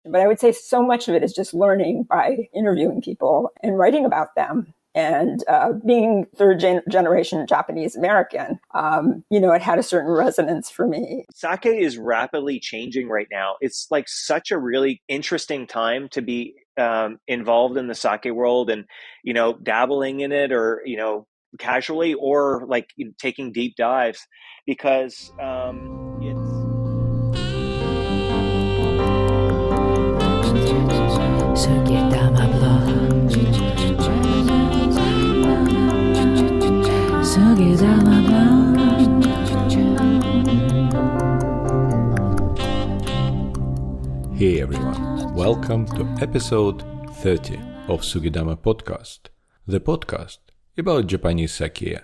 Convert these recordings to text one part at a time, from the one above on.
But I would say so much of it is just learning by interviewing people and writing about them. And being third-generation Japanese American, it had a certain resonance for me. Sake is rapidly changing right now. It's like such a really interesting time to be involved in the sake world and, dabbling in it or, casually or like taking deep dives because it's... Hey everyone, welcome to episode 30 of Sugidama Podcast, the podcast about Japanese sake,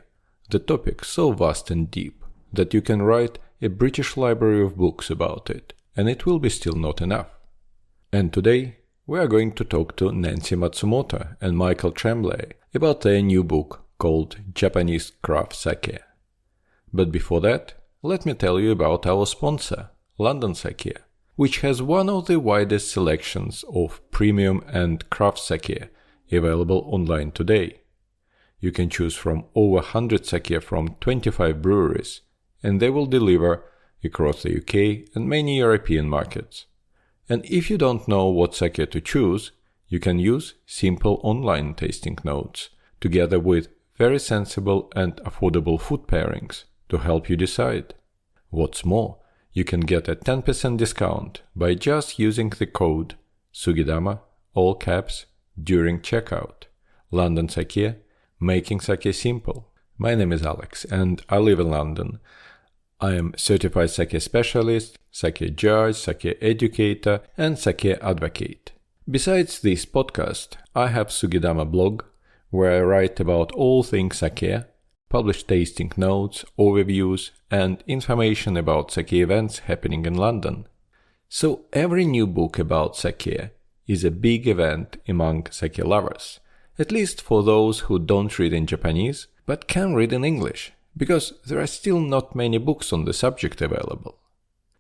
the topic so vast and deep that you can write a British library of books about it, and it will be still not enough. And today, we are going to talk to Nancy Matsumoto and Michael Tremblay about their new book called Japanese Craft Sake. But before that, let me tell you about our sponsor, London Sake, which has one of the widest selections of premium and craft sake available online today. You can choose from over 100 sake from 25 breweries, and they will deliver across the UK and many European markets. And if you don't know what sake to choose, you can use simple online tasting notes, together with very sensible and affordable food pairings to help you decide. What's more, you can get a 10% discount by just using the code SUGIDAMA, all caps, during checkout. London Sake, making sake simple. My name is Alex and I live in London. I am certified sake specialist, sake judge, sake educator, and sake advocate. Besides this podcast, I have Sugidama blog, where I write about all things sake, publish tasting notes, overviews, and information about sake events happening in London. So every new book about sake is a big event among sake lovers, at least for those who don't read in Japanese, but can read in English, because there are still not many books on the subject available.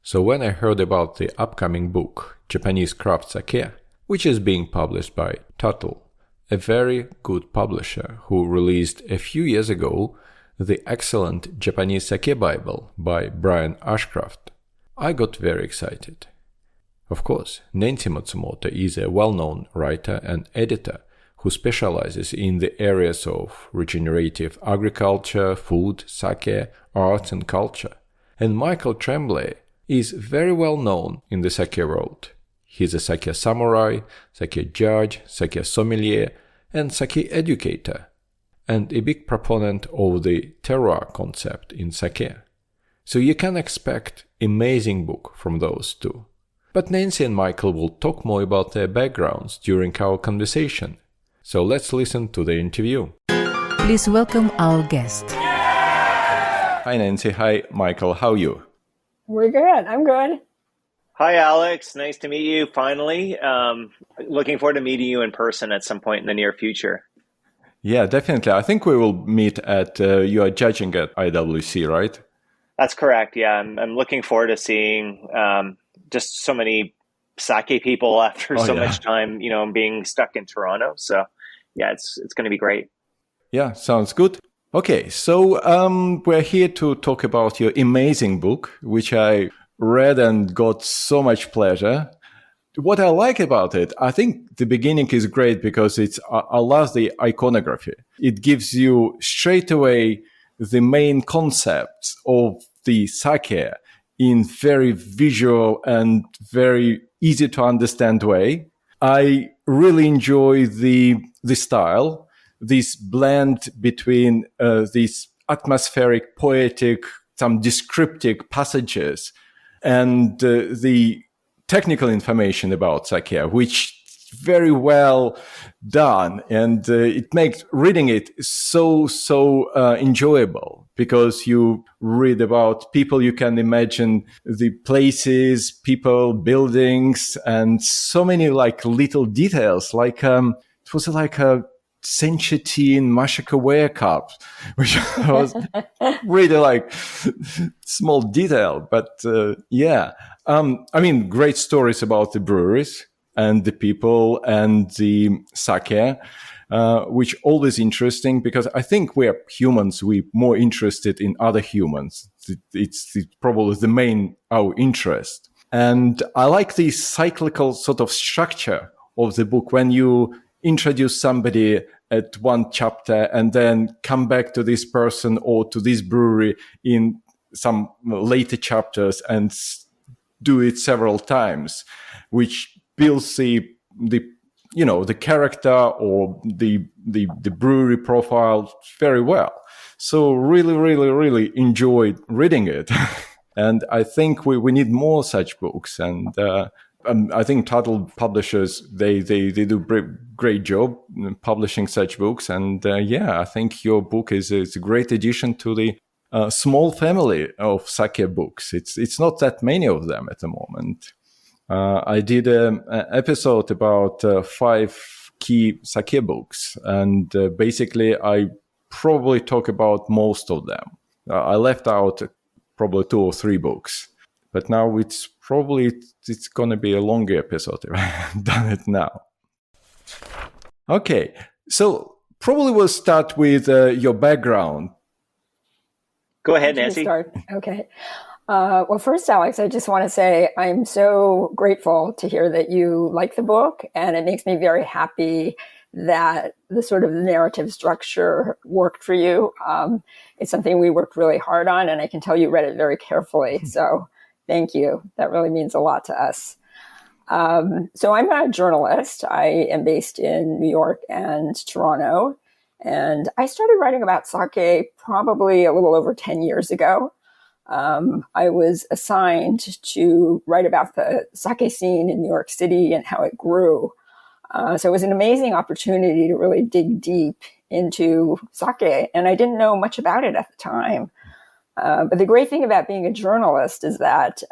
So when I heard about the upcoming book, Japanese Craft Sake, which is being published by Tuttle, a very good publisher who released a few years ago the excellent Japanese Sake Bible by Brian Ashcraft, I got very excited. Of course, Nancy Matsumoto is a well-known writer and editor who specializes in the areas of regenerative agriculture, food, sake, arts and culture. And Michael Tremblay is very well known in the sake world. He's a sake samurai, sake judge, sake sommelier, and sake educator, and a big proponent of the Terroir concept in sake. So you can expect amazing book from those two. But Nancy and Michael will talk more about their backgrounds during our conversation. So let's listen to the interview. Please welcome our guest. Hi Nancy, hi Michael, how are you? We're good. I'm good. Hi, Alex. Nice to meet you finally. Looking forward to meeting you in person at some point in the near future. Yeah, definitely. I think we will meet at, you are judging at IWC, right? That's correct. Yeah, I'm looking forward to seeing just so many sake people after much time, being stuck in Toronto. So yeah, it's going to be great. Yeah, sounds good. Okay, so we're here to talk about your amazing book, which I read and got so much pleasure. What I like about it, I think the beginning is great because I love the iconography. It gives you straight away the main concepts of the sake in very visual and very easy to understand way. I really enjoy the style, this blend between these atmospheric, poetic, some descriptive passages and the technical information about sake, which very well done, and it makes reading it so enjoyable because you read about people, you can imagine the places, people, buildings, and so many like little details. Like it was like Senchitin Mashikawea cups, which was really like small detail, but yeah. I mean, great stories about the breweries and the people and the sake, which always interesting because I think we are humans. We're more interested in other humans. It's probably the main our interest. And I like the cyclical sort of structure of the book when you introduce somebody at one chapter and then come back to this person or to this brewery in some later chapters and do it several times, which builds the character or the brewery profile very well. So really enjoyed reading it. And I think we need more such books. And I think title publishers, they do great job publishing such books. And I think your book is a great addition to the small family of sake books. It's not that many of them at the moment. I did an episode about 5 key sake books, and basically I probably talk about most of them. I left out probably 2 or 3 books, but now it's going to be a longer episode if I haven't done it now. Okay, so probably we'll start with your background. Go ahead, Nancy. Start. Okay. Well, first, Alex, I just want to say I'm so grateful to hear that you like the book, and it makes me very happy that the sort of narrative structure worked for you. It's something we worked really hard on, and I can tell you read it very carefully. So thank you. That really means a lot to us. So I'm a journalist. I am based in New York and Toronto, and I started writing about sake probably a little over 10 years ago. I was assigned to write about the sake scene in New York City and how it grew. So it was an amazing opportunity to really dig deep into sake, and I didn't know much about it at the time. But the great thing about being a journalist is that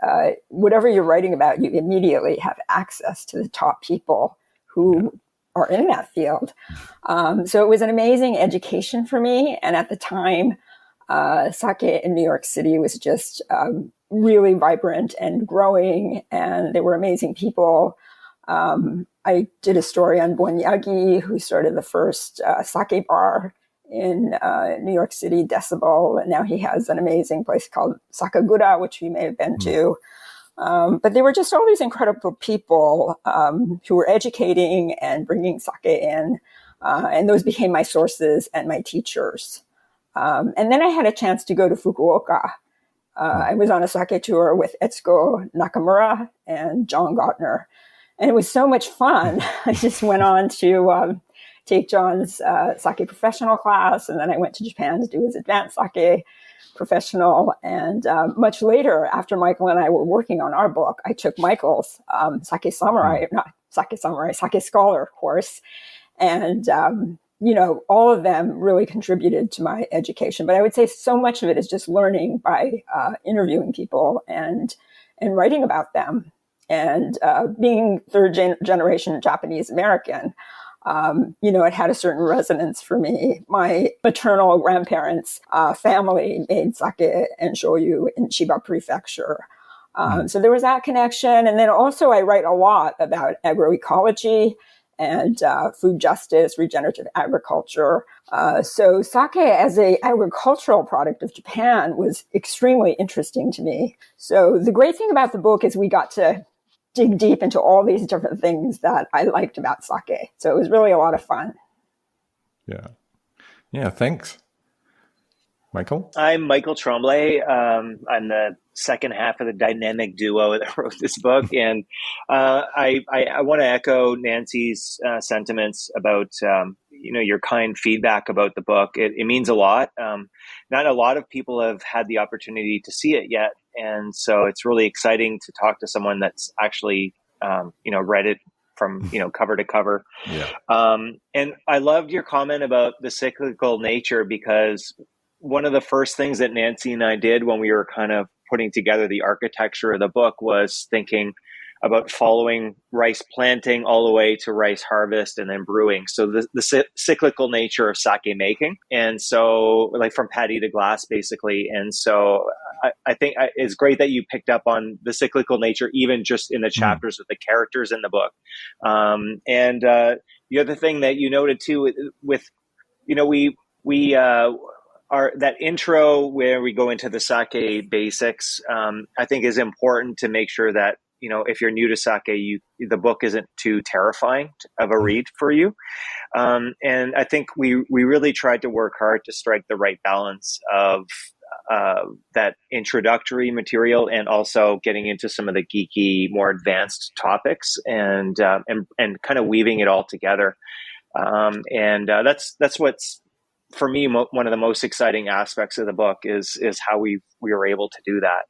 whatever you're writing about, you immediately have access to the top people who are in that field. So it was an amazing education for me. And at the time, sake in New York City was just really vibrant and growing, and there were amazing people. I did a story on Bonyagi, who started the first sake bar in New York City, Decibel, and now he has an amazing place called Sakagura, which we may have been to. But there were just all these incredible people who were educating and bringing sake in, and those became my sources and my teachers. And then I had a chance to go to Fukuoka. I was on a sake tour with Etsuko Nakamura and John Gautner, and it was so much fun. I just went on to take John's sake professional class, and then I went to Japan to do his advanced sake professional. And much later, after Michael and I were working on our book, I took Michael's sake scholar course. And, all of them really contributed to my education. But I would say so much of it is just learning by interviewing people and writing about them. And being third generation Japanese American, it had a certain resonance for me. My maternal grandparents' family made sake and shoyu in Chiba Prefecture. So there was that connection. And then also I write a lot about agroecology and food justice, regenerative agriculture. So sake as an agricultural product of Japan was extremely interesting to me. So the great thing about the book is we got to dig deep into all these different things that I liked about sake. So it was really a lot of fun. Yeah, thanks. Michael? I'm Michael Tremblay. I'm the second half of the dynamic duo that wrote this book. And I want to echo Nancy's sentiments about, your kind feedback about the book. It means a lot. Not a lot of people have had the opportunity to see it yet. And so it's really exciting to talk to someone that's actually, read it from, cover to cover. Yeah. And I loved your comment about the cyclical nature, because one of the first things that Nancy and I did when we were kind of putting together the architecture of the book was thinking, about following rice planting all the way to rice harvest and then brewing. So the cyclical nature of sake making. And so like from paddy to glass, basically. And so I think it's great that you picked up on the cyclical nature, even just in the chapters with the characters in the book. And the other thing that you noted too with we are that intro where we go into the sake basics, I think is important to make sure that, if you're new to sake, the book isn't too terrifying of a read for you. And I think we really tried to work hard to strike the right balance of that introductory material and also getting into some of the geeky, more advanced topics and kind of weaving it all together. That's what's, for me, one of the most exciting aspects of the book is how we were able to do that.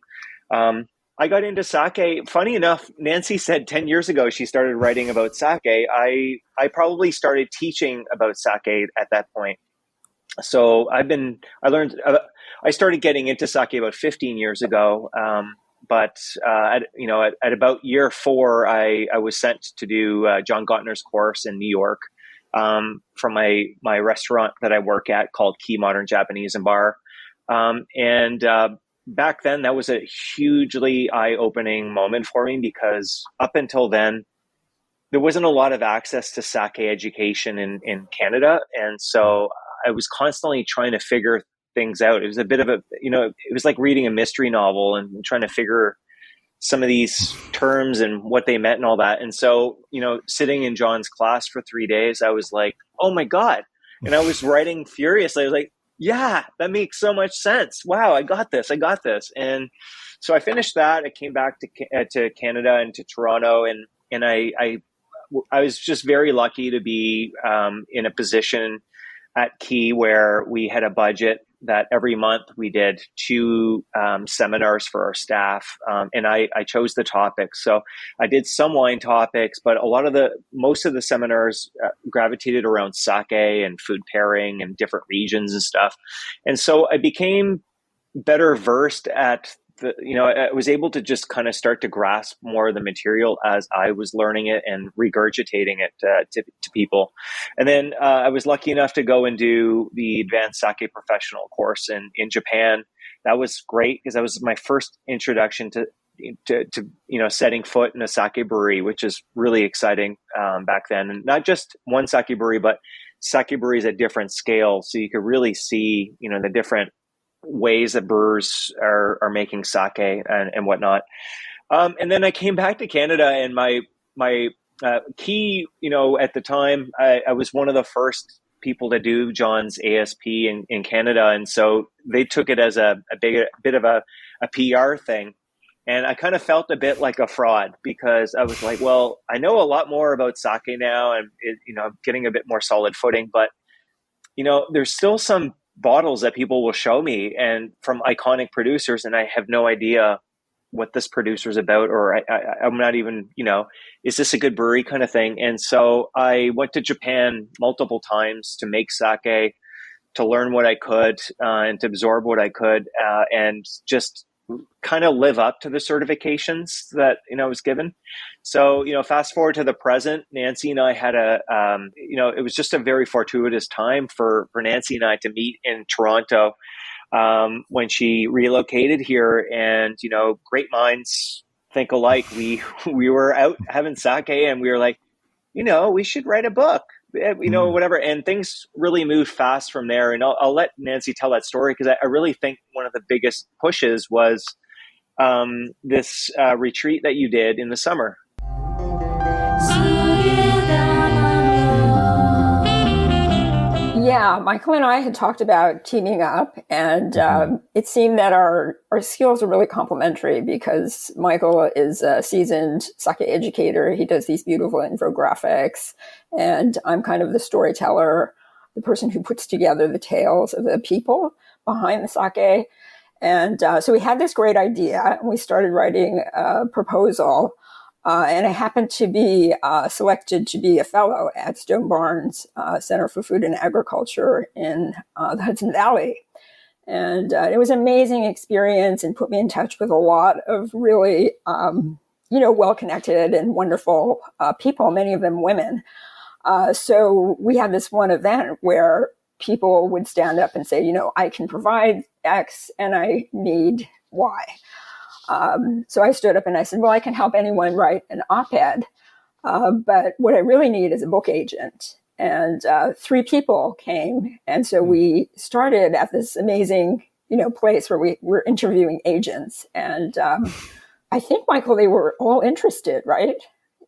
I got into sake. Funny enough, Nancy said 10 years ago she started writing about sake. I probably started teaching about sake at that point. So I started getting into sake about 15 years ago. But at about year 4, I was sent to do John Gottner's course in New York. From my restaurant that I work at called Key Modern Japanese and Bar. Back then, that was a hugely eye-opening moment for me because up until then, there wasn't a lot of access to sake education in Canada. And so I was constantly trying to figure things out. It was a bit of it was like reading a mystery novel and trying to figure some of these terms and what they meant and all that. And so, sitting in John's class for 3 days, I was like, oh my God. And I was writing furiously. I was like, yeah, that makes so much sense. Wow, I got this. And so I finished that. I came back to Canada and to Toronto. And I was just very lucky to be in a position at Key where we had a budget that every month we did 2 seminars for our staff. And I chose the topics. So I did some wine topics, but most of the seminars gravitated around sake and food pairing and different regions and stuff. And so I became better versed at I was able to just kind of start to grasp more of the material as I was learning it and regurgitating it to people. And then I was lucky enough to go and do the Advanced Sake Professional course in Japan. That was great because that was my first introduction to setting foot in a sake brewery, which is really exciting back then. And not just one sake brewery, but sake breweries at different scales. So you could really see, the different ways that brewers are making sake and whatnot. And then I came back to Canada, and my Key, at the time, I was one of the first people to do John's ASP in Canada. And so they took it as a bit of a PR thing. And I kind of felt a bit like a fraud because I was like, well, I know a lot more about sake now and, I'm getting a bit more solid footing, but, there's still some bottles that people will show me and from iconic producers, and I have no idea what this producer's about, or I'm not even, is this a good brewery kind of thing? And so I went to Japan multiple times to make sake, to learn what I could and to absorb what I could and just kind of live up to the certifications that, I was given. So, fast forward to the present, Nancy and I had it was just a very fortuitous time for Nancy and I to meet in Toronto when she relocated here, and, great minds think alike. We were out having sake and we were like, we should write a book, whatever. And things really moved fast from there. And I'll let Nancy tell that story because I really think one of the biggest pushes was this retreat that you did in the summer. Yeah, Michael and I had talked about teaming up, and it seemed that our skills are really complementary because Michael is a seasoned sake educator. He does these beautiful infographics, and I'm kind of the storyteller, the person who puts together the tales of the people behind the sake. And so we had this great idea, and we started writing a proposal. And I happened to be selected to be a fellow at Stone Barns Center for Food and Agriculture in the Hudson Valley. And it was an amazing experience and put me in touch with a lot of really well-connected and wonderful people, many of them women. So we had this one event where people would stand up and say, I can provide X and I need Y. So I stood up and I said, well, I can help anyone write an op-ed, but what I really need is a book agent. And 3 people came. And so we started at this amazing, place where we were interviewing agents. And I think, Michael, they were all interested, right?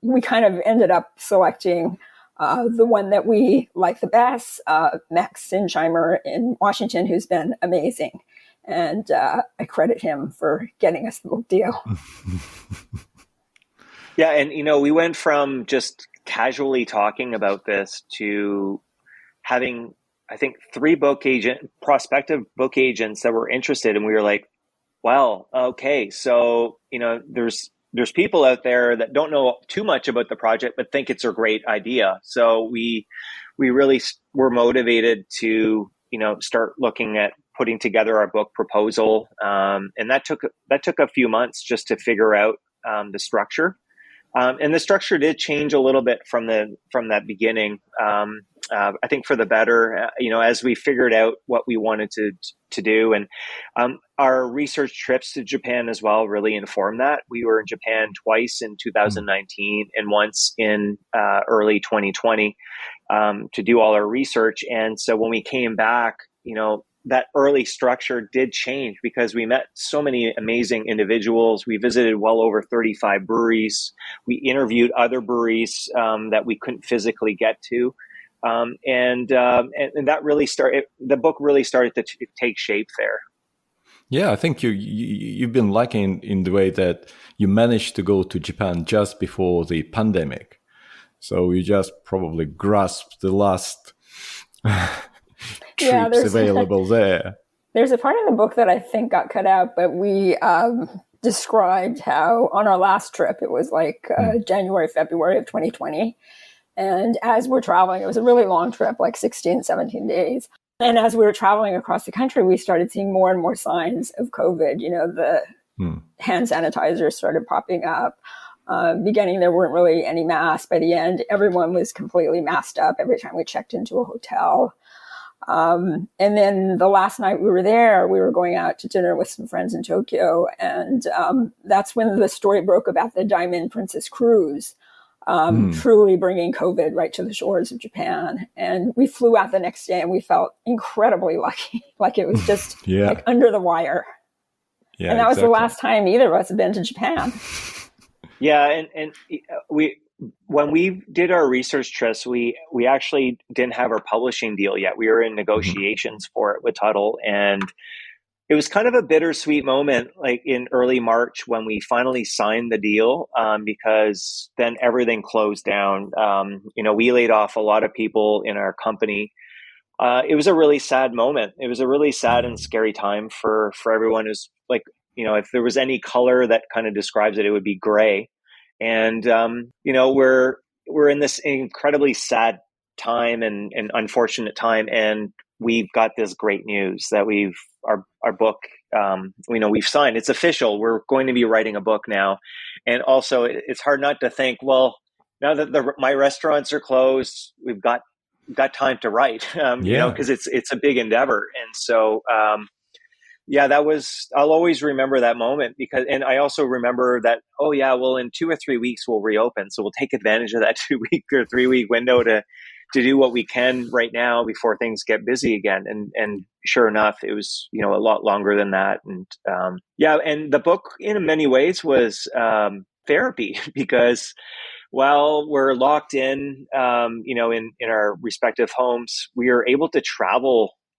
We kind of ended up selecting the one that we like the best, Max Sinsheimer in Washington, who's been amazing. And I credit him for getting us the book deal. Yeah, and we went from just casually talking about this to having, I think, 3 prospective book agents that were interested, and we were like, "Well, okay, so there's people out there that don't know too much about the project but think it's a great idea." So we really were motivated to start looking at putting together our book proposal, and that took a few months just to figure out the structure. And the structure did change a little bit from that beginning. I think for the better, as we figured out what we wanted to do, and our research trips to Japan as well really informed that. We were in Japan twice in 2019 and once in early 2020 to do all our research. And so when we came back, that early structure did change because we met so many amazing individuals. We visited well over 35 breweries. We interviewed other breweries that we couldn't physically get to. And that really the book really started to take shape there. Yeah, I think you've been lucky in the way that you managed to go to Japan just before the pandemic. So you just probably grasped the last trips available there. There's a part in the book that I think got cut out, but we described how on our last trip, it was like January, February of 2020. And as we're traveling, it was a really long trip, like 16, 17 days. And as we were traveling across the country, we started seeing more and more signs of COVID. The hand sanitizers started popping up. Beginning, there weren't really any masks. By the end, everyone was completely masked up every time we checked into a hotel. And then the last night we were there, we were going out to dinner with some friends in Tokyo. And that's when the story broke about the Diamond Princess cruise, truly bringing COVID right to the shores of Japan. And we flew out the next day and we felt incredibly lucky, like it was just like under the wire. Yeah, and that was the last time either of us had been to Japan. Yeah, and when we did our research trips, we actually didn't have our publishing deal yet. We were in negotiations for it with Tuttle, and it was kind of a bittersweet moment, like in early March when we finally signed the deal, because then everything closed down. We laid off a lot of people in our company. It was a really sad moment. It was a really sad and scary time for everyone. It was like, if there was any color that kind of describes it, it would be gray. And, we're in this incredibly sad time and unfortunate time. And we've got this great news that our book, we've signed. It's official. We're going to be writing a book now. And also it's hard not to think, well, now that my restaurants are closed, we've got time to write, because it's a big endeavor. And so, I'll always remember that moment and I also remember that, in 2 or 3 weeks we'll reopen. So we'll take advantage of that 2 week or 3 week window to do what we can right now before things get busy again. And sure enough, it was, a lot longer than that. And, and the book in many ways was, therapy because while we're locked in, in our respective homes, we are able to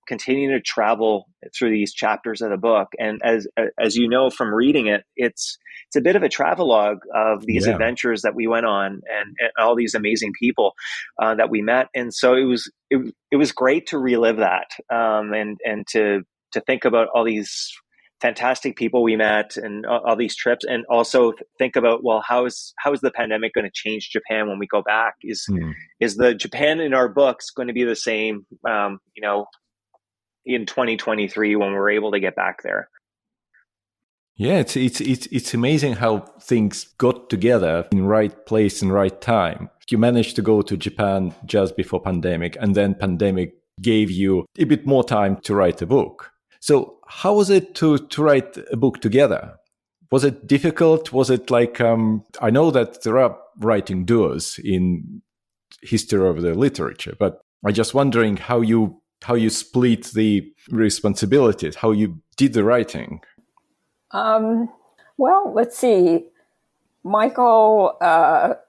continue to travel through these chapters of the book. And as you know from reading it, it's a bit of a travelogue of these adventures that we went on and all these amazing people that we met. And so it was great to relive that and to think about all these fantastic people we met and all these trips, and also think about, well, how is the pandemic going to change Japan when we go back? Is the Japan in our books going to be the same, in 2023 when we're able to get back there? Yeah, it's amazing how things got together in right place and right time. You managed to go to Japan just before pandemic, and then pandemic gave you a bit more time to write a book. So how was it to write a book together? Was it difficult? Was it like I know that there are writing duos in history of the literature, but I'm just wondering how you split the responsibilities, how you did the writing. Well, let's see. Michael, that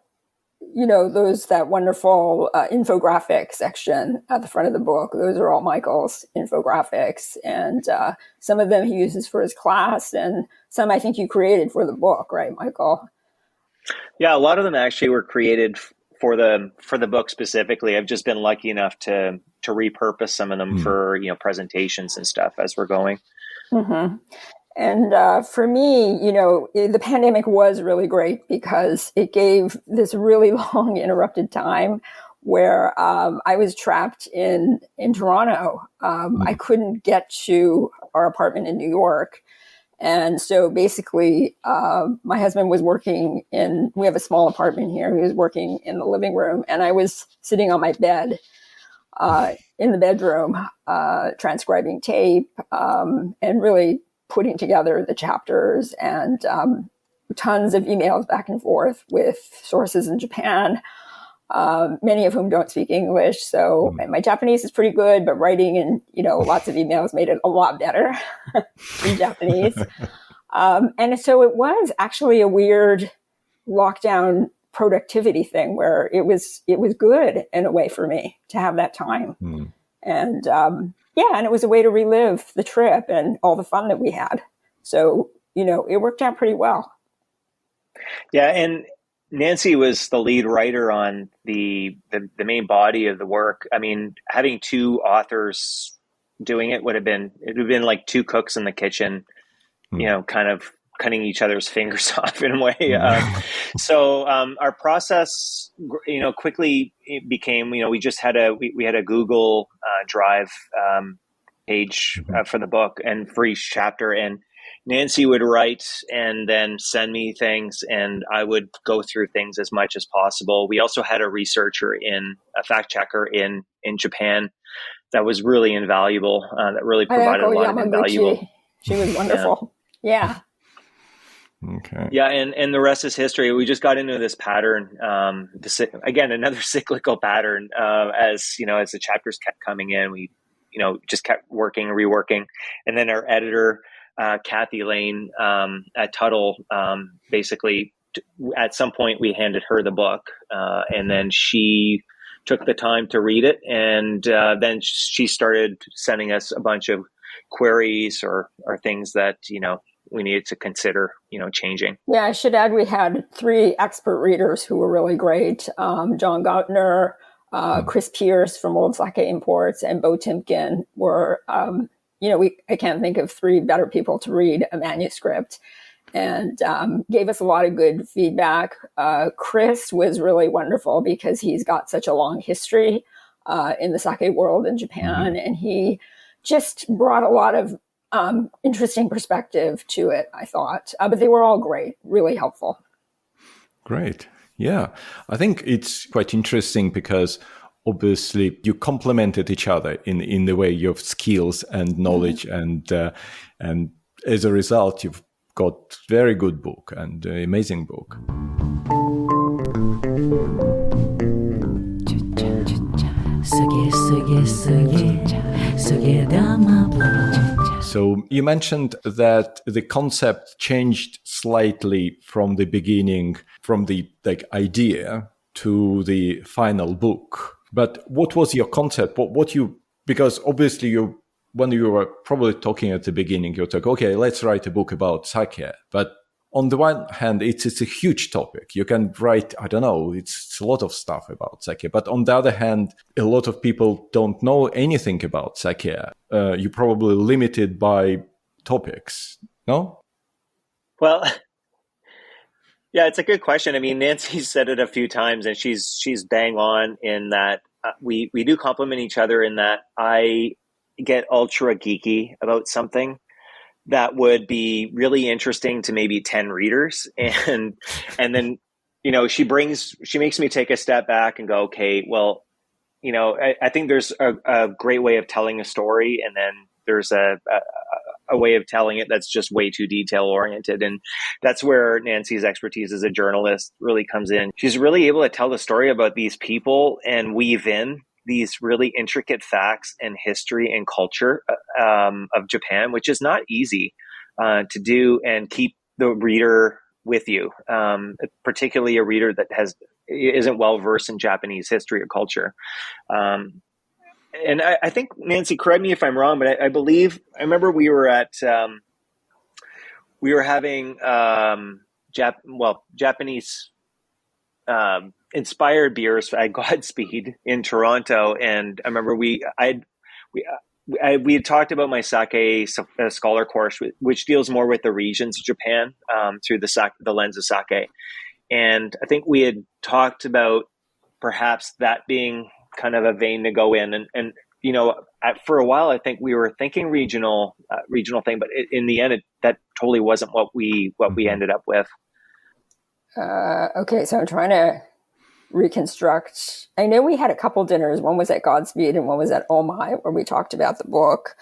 wonderful infographic section at the front of the book, those are all Michael's infographics. And some of them he uses for his class, and some I think you created for the book, right, Michael? Yeah, a lot of them actually were created for the book specifically. I've just been lucky enough to repurpose some of them for presentations and stuff as we're going. Mm-hmm. And for me, the pandemic was really great because it gave this really long interrupted time where I was trapped in Toronto. I couldn't get to our apartment in New York. And so basically, my husband was working we have a small apartment here. He was working in the living room, and I was sitting on my bed in the bedroom, transcribing tape, and really putting together the chapters, and tons of emails back and forth with sources in Japan, many of whom don't speak English. So my Japanese is pretty good, but writing in, lots of emails made it a lot better in Japanese. And so it was actually a weird lockdown productivity thing where it was good in a way for me to have that time. And and it was a way to relive the trip and all the fun that we had. So, it worked out pretty well. Yeah, and Nancy was the lead writer on the main body of the work. I mean, having two authors doing it would have been like two cooks in the kitchen, kind of cutting each other's fingers off in a way. So our process, quickly became, we just had we had a Google Drive page for the book and for each chapter, and Nancy would write and then send me things, and I would go through things as much as possible. We also had a fact checker in Japan that was really invaluable. That really provided a lot of invaluable. She was wonderful. Yeah. Okay. Yeah, and the rest is history. We just got into this pattern. Again, another cyclical pattern. As the chapters kept coming in, we just kept working, reworking, and then our editor, Kathy Lane at Tuttle, basically at some point we handed her the book, and then she took the time to read it, and then she started sending us a bunch of queries or things that we needed to consider changing. Yeah, I should add we had 3 expert readers who were really great. John Gautner, Chris Pierce from Old Sake Imports, and Bo Timken were I can't think of 3 better people to read a manuscript, and gave us a lot of good feedback. Chris was really wonderful because he's got such a long history in the sake world in Japan, and he just brought a lot of interesting perspective to it, I thought. But they were all great, really helpful. Great. Yeah. I think it's quite interesting because obviously you complemented each other in the way of skills and knowledge, and as a result you've got very good book and amazing book. So you mentioned that the concept changed slightly from the beginning, from the idea to the final book. But what was your concept? Because obviously when you were probably talking at the beginning, you were like, okay, let's write a book about sake. But on the one hand, it's a huge topic. You can write, I don't know, it's a lot of stuff about sake. But on the other hand, a lot of people don't know anything about sake. You're probably limited by topics, no? Well, yeah, it's a good question. I mean, Nancy said it a few times, and she's bang on in that we do complement each other in that I get ultra geeky about something that would be really interesting to maybe 10 readers. And then, she makes me take a step back and go, okay, well, I think there's a great way of telling a story. And then there's a way of telling it that's just way too detail oriented. And that's where Nancy's expertise as a journalist really comes in. She's really able to tell the story about these people and weave in these really intricate facts and history and culture of Japan, which is not easy to do and keep the reader with you, particularly a reader that isn't well versed in Japanese history or culture. And I think, Nancy, correct me if I'm wrong, but I remember we were having Japanese inspired beers at Godspeed in Toronto, and I remember we had talked about my sake scholar course, which deals more with the regions of Japan through the lens of sake, and I think we had talked about perhaps that being kind of a vein to go in, and for a while I think we were thinking regional thing, but in the end that totally wasn't what we ended up with. Okay, so I'm trying to reconstruct. I know we had a couple dinners. One was at Godspeed and one was at Oh My, where we talked about the book.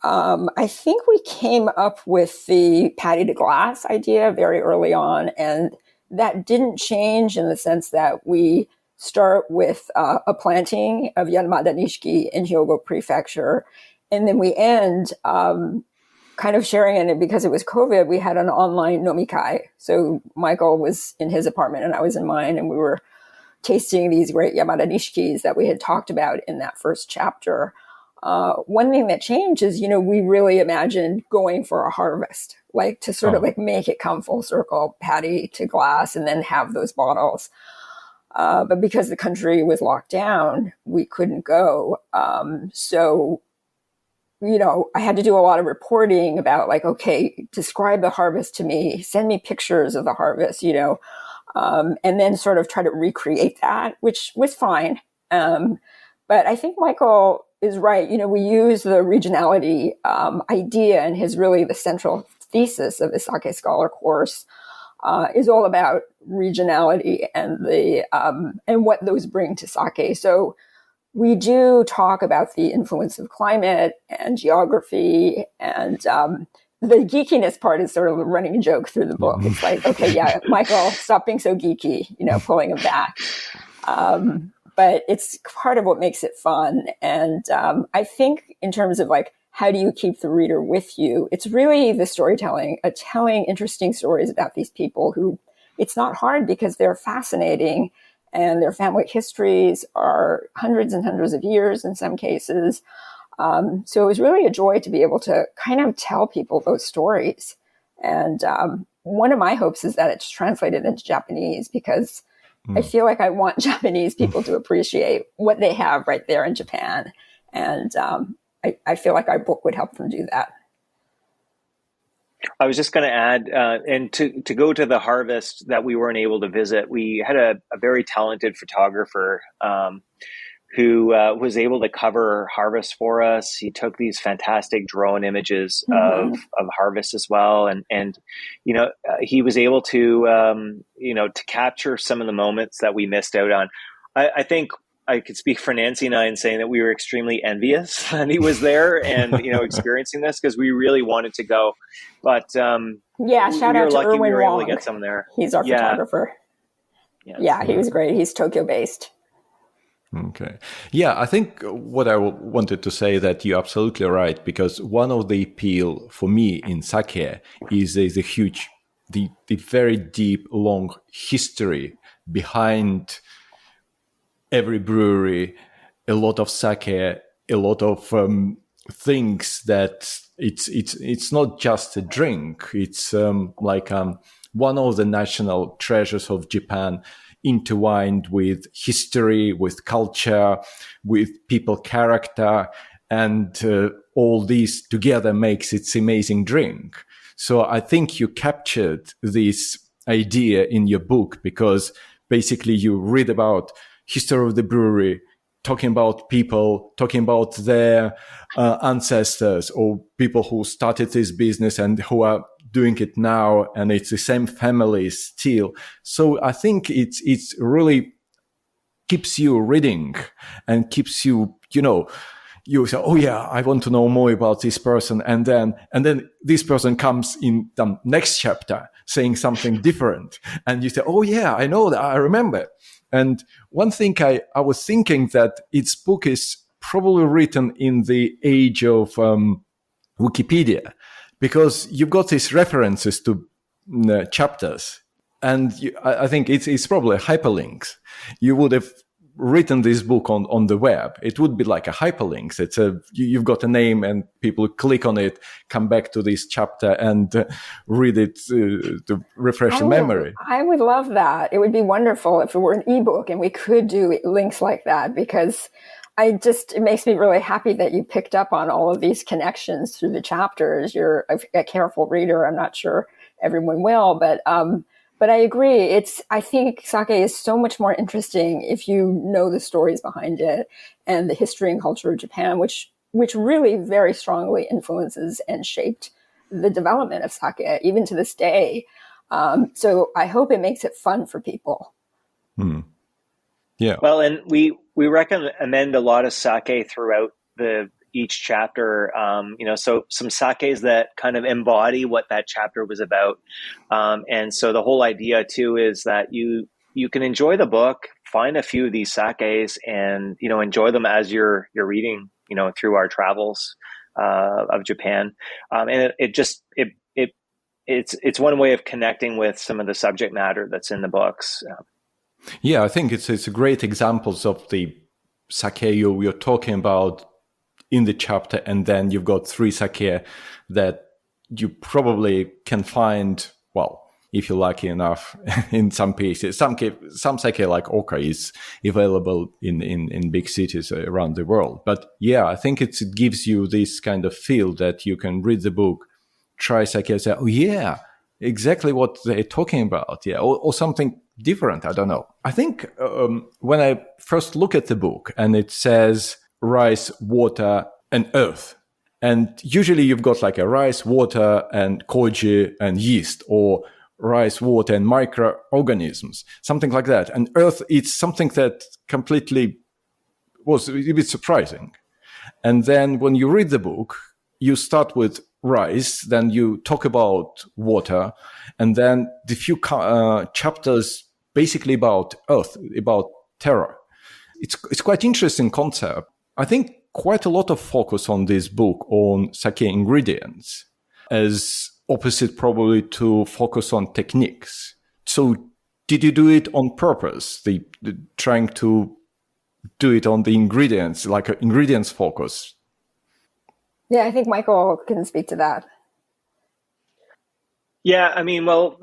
I think we came up with the patty to glass idea very early on, and that didn't change in the sense that we start with a planting of Yamada Nishiki in Hyogo Prefecture, and then we end kind of sharing in it. Because it was COVID, we had an online nomikai. So Michael was in his apartment and I was in mine, and we were tasting these great Yamada Nishikis that we had talked about in that first chapter. One thing that changed is, we really imagined going for a harvest, like to sort of like make it come full circle, patty to glass, and then have those bottles. But because the country was locked down, we couldn't go. So I had to do a lot of reporting about like, okay, describe the harvest to me, send me pictures of the harvest, and then sort of try to recreate that, which was fine. But I think Michael is right. We use the regionality idea, and the central thesis of the Sake Scholar course is all about regionality and and what those bring to sake. So we do talk about the influence of climate and geography, and the geekiness part is sort of a running joke through the book. It's like, okay, yeah, Michael, stop being so geeky, pulling him back. But it's part of what makes it fun. And I think in terms of like, how do you keep the reader with you? It's really the storytelling, telling interesting stories about these people who, it's not hard because they're fascinating. And their family histories are hundreds and hundreds of years in some cases. So it was really a joy to be able to kind of tell people those stories. And one of my hopes is that it's translated into Japanese, because I feel like I want Japanese people to appreciate what they have right there in Japan. And I feel like our book would help them do that. I was just going to add, and to go to the harvest that we weren't able to visit, we had a very talented photographer who was able to cover harvest for us. He took these fantastic drone images of harvest as well, and he was able to to capture some of the moments that we missed out on. I think I could speak for Nancy and I in saying that we were extremely envious that he was there and experiencing this, because we really wanted to go. But shout out to lucky Erwin we were able to Wong. get someone there. He's our photographer. Yeah, he was great. He's Tokyo based. Okay. Yeah, I think what I wanted to say that you're absolutely right, because one of the appeal for me in sake is the very deep, long history behind every brewery, a lot of sake, a lot of things that it's not just a drink. It's one of the national treasures of Japan, intertwined with history, with culture, with people character, and all these together makes its amazing drink. So I think you captured this idea in your book, because basically you read about history of the brewery, talking about people, talking about their ancestors or people who started this business and who are doing it now, and it's the same family still. So I think it's really keeps you reading and keeps you, you say, oh yeah, I want to know more about this person. And then this person comes in the next chapter saying something different. And you say, oh yeah, I know that, I remember. And one thing I was thinking that its book is probably written in the age of Wikipedia, because you've got these references to chapters. And I think it's probably hyperlinks. You would have written this book on the web. It would be like a hyperlinks. It's you've got a name and people click on it, come back to this chapter and read it to refresh the memory. I would love that. It would be wonderful if it were an ebook and we could do links like that, because it makes me really happy that you picked up on all of these connections through the chapters. You're a careful reader. I'm not sure everyone will, but I agree. I think sake is so much more interesting if you know the stories behind it and the history and culture of Japan, which really very strongly influences and shaped the development of sake, even to this day. So I hope it makes it fun for people. Yeah. Well, and we recommend a lot of sake throughout each chapter, so some sakes that kind of embody what that chapter was about. And so the whole idea too is that you can enjoy the book, find a few of these sakes and, enjoy them as you're reading, through our travels of Japan. And it's one way of connecting with some of the subject matter that's in the books. Yeah, I think it's great examples of the sake you're talking about in the chapter, and then you've got 3 sake that you probably can find, well, if you're lucky enough, in some pieces. Some sake like Oka is available in big cities around the world. But yeah, I think it gives you this kind of feel that you can read the book, try sake and say, oh yeah, exactly what they're talking about. Yeah, or something different. I don't know. I think when I first look at the book and it says rice, water, and earth. And usually you've got like a rice, water, and koji, and yeast, or rice, water, and microorganisms, something like that. And earth, it's something that completely was a bit surprising. And then when you read the book, you start with rice, then you talk about water, and then the few chapters basically about earth, about terror. It's quite interesting concept. I think quite a lot of focus on this book on sake ingredients, as opposite probably to focus on techniques. So did you do it on purpose, the trying to do it on the ingredients, like an ingredients focus? Yeah, I think Michael can speak to that. Yeah, I mean, well,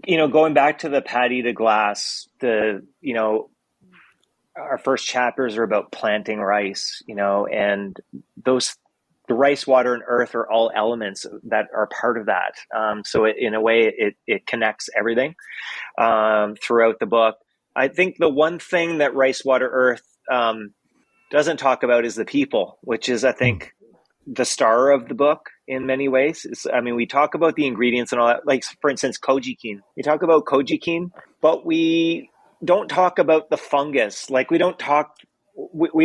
going back to the paddy to glass, our first chapters are about planting rice, and the rice, water, and earth are all elements that are part of that. So in a way, it connects everything throughout the book. I think the one thing that rice, water, earth doesn't talk about is the people, which is, I think, the star of the book in many ways. We talk about the ingredients and all that. Like, for instance, koji-kin. We talk about koji-kin, but we don't talk about the fungus. Like, we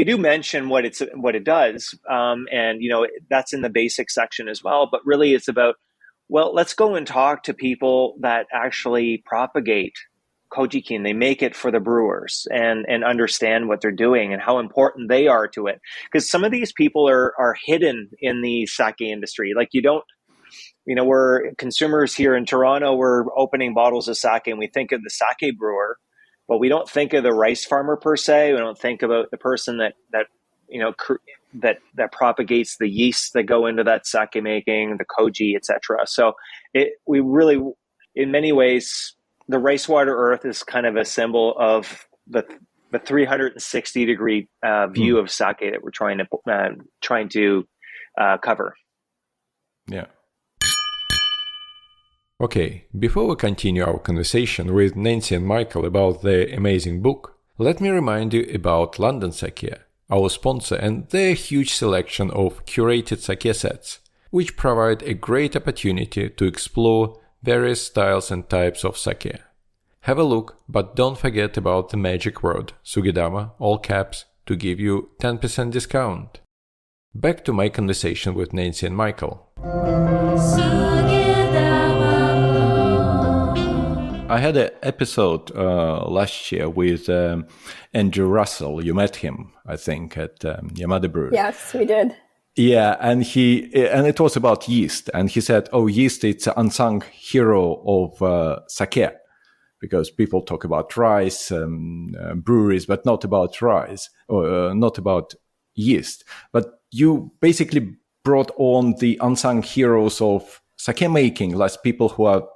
do mention what it does. And, that's in the basic section as well. But really it's about, well, let's go and talk to people that actually propagate koji-kin. They make it for the brewers and understand what they're doing and how important they are to it. Because some of these people are hidden in the sake industry. Like, we're consumers here in Toronto, we're opening bottles of sake and we think of the sake brewer, but we don't think of the rice farmer per se. We don't think about the person that propagates the yeasts that go into that sake making, the koji, etc. So we really, in many ways, the rice, water, earth is kind of a symbol of the 360-degree view of sake that we're trying to cover. Yeah. Okay, before we continue our conversation with Nancy and Michael about their amazing book, Let me remind you about London Sake, our sponsor, and their huge selection of curated sake sets, which provide a great opportunity to explore various styles and types of sake. Have a look, but don't forget about the magic word Sugidama, all caps, to give you 10% discount. Back to my conversation with Nancy and Michael. I had an episode last year with Andrew Russell. You met him, I think, at Yamada Brewery. Yes, we did. Yeah, and it was about yeast, and he said, "Oh, yeast, it's an unsung hero of sake, because people talk about rice breweries, but not about rice, or not about yeast. But you basically brought on the unsung heroes of sake making, like people who are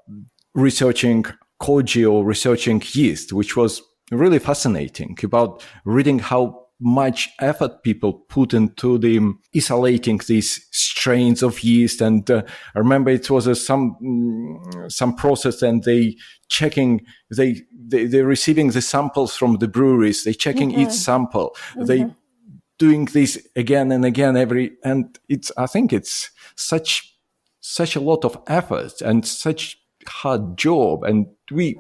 researching koji or researching yeast, which was really fascinating, about reading how much effort people put into the isolating these strains of yeast. And I remember it was some process, and they're receiving the samples from the breweries, they checking each sample, they doing this again and again I think it's such a lot of effort and such hard job, and we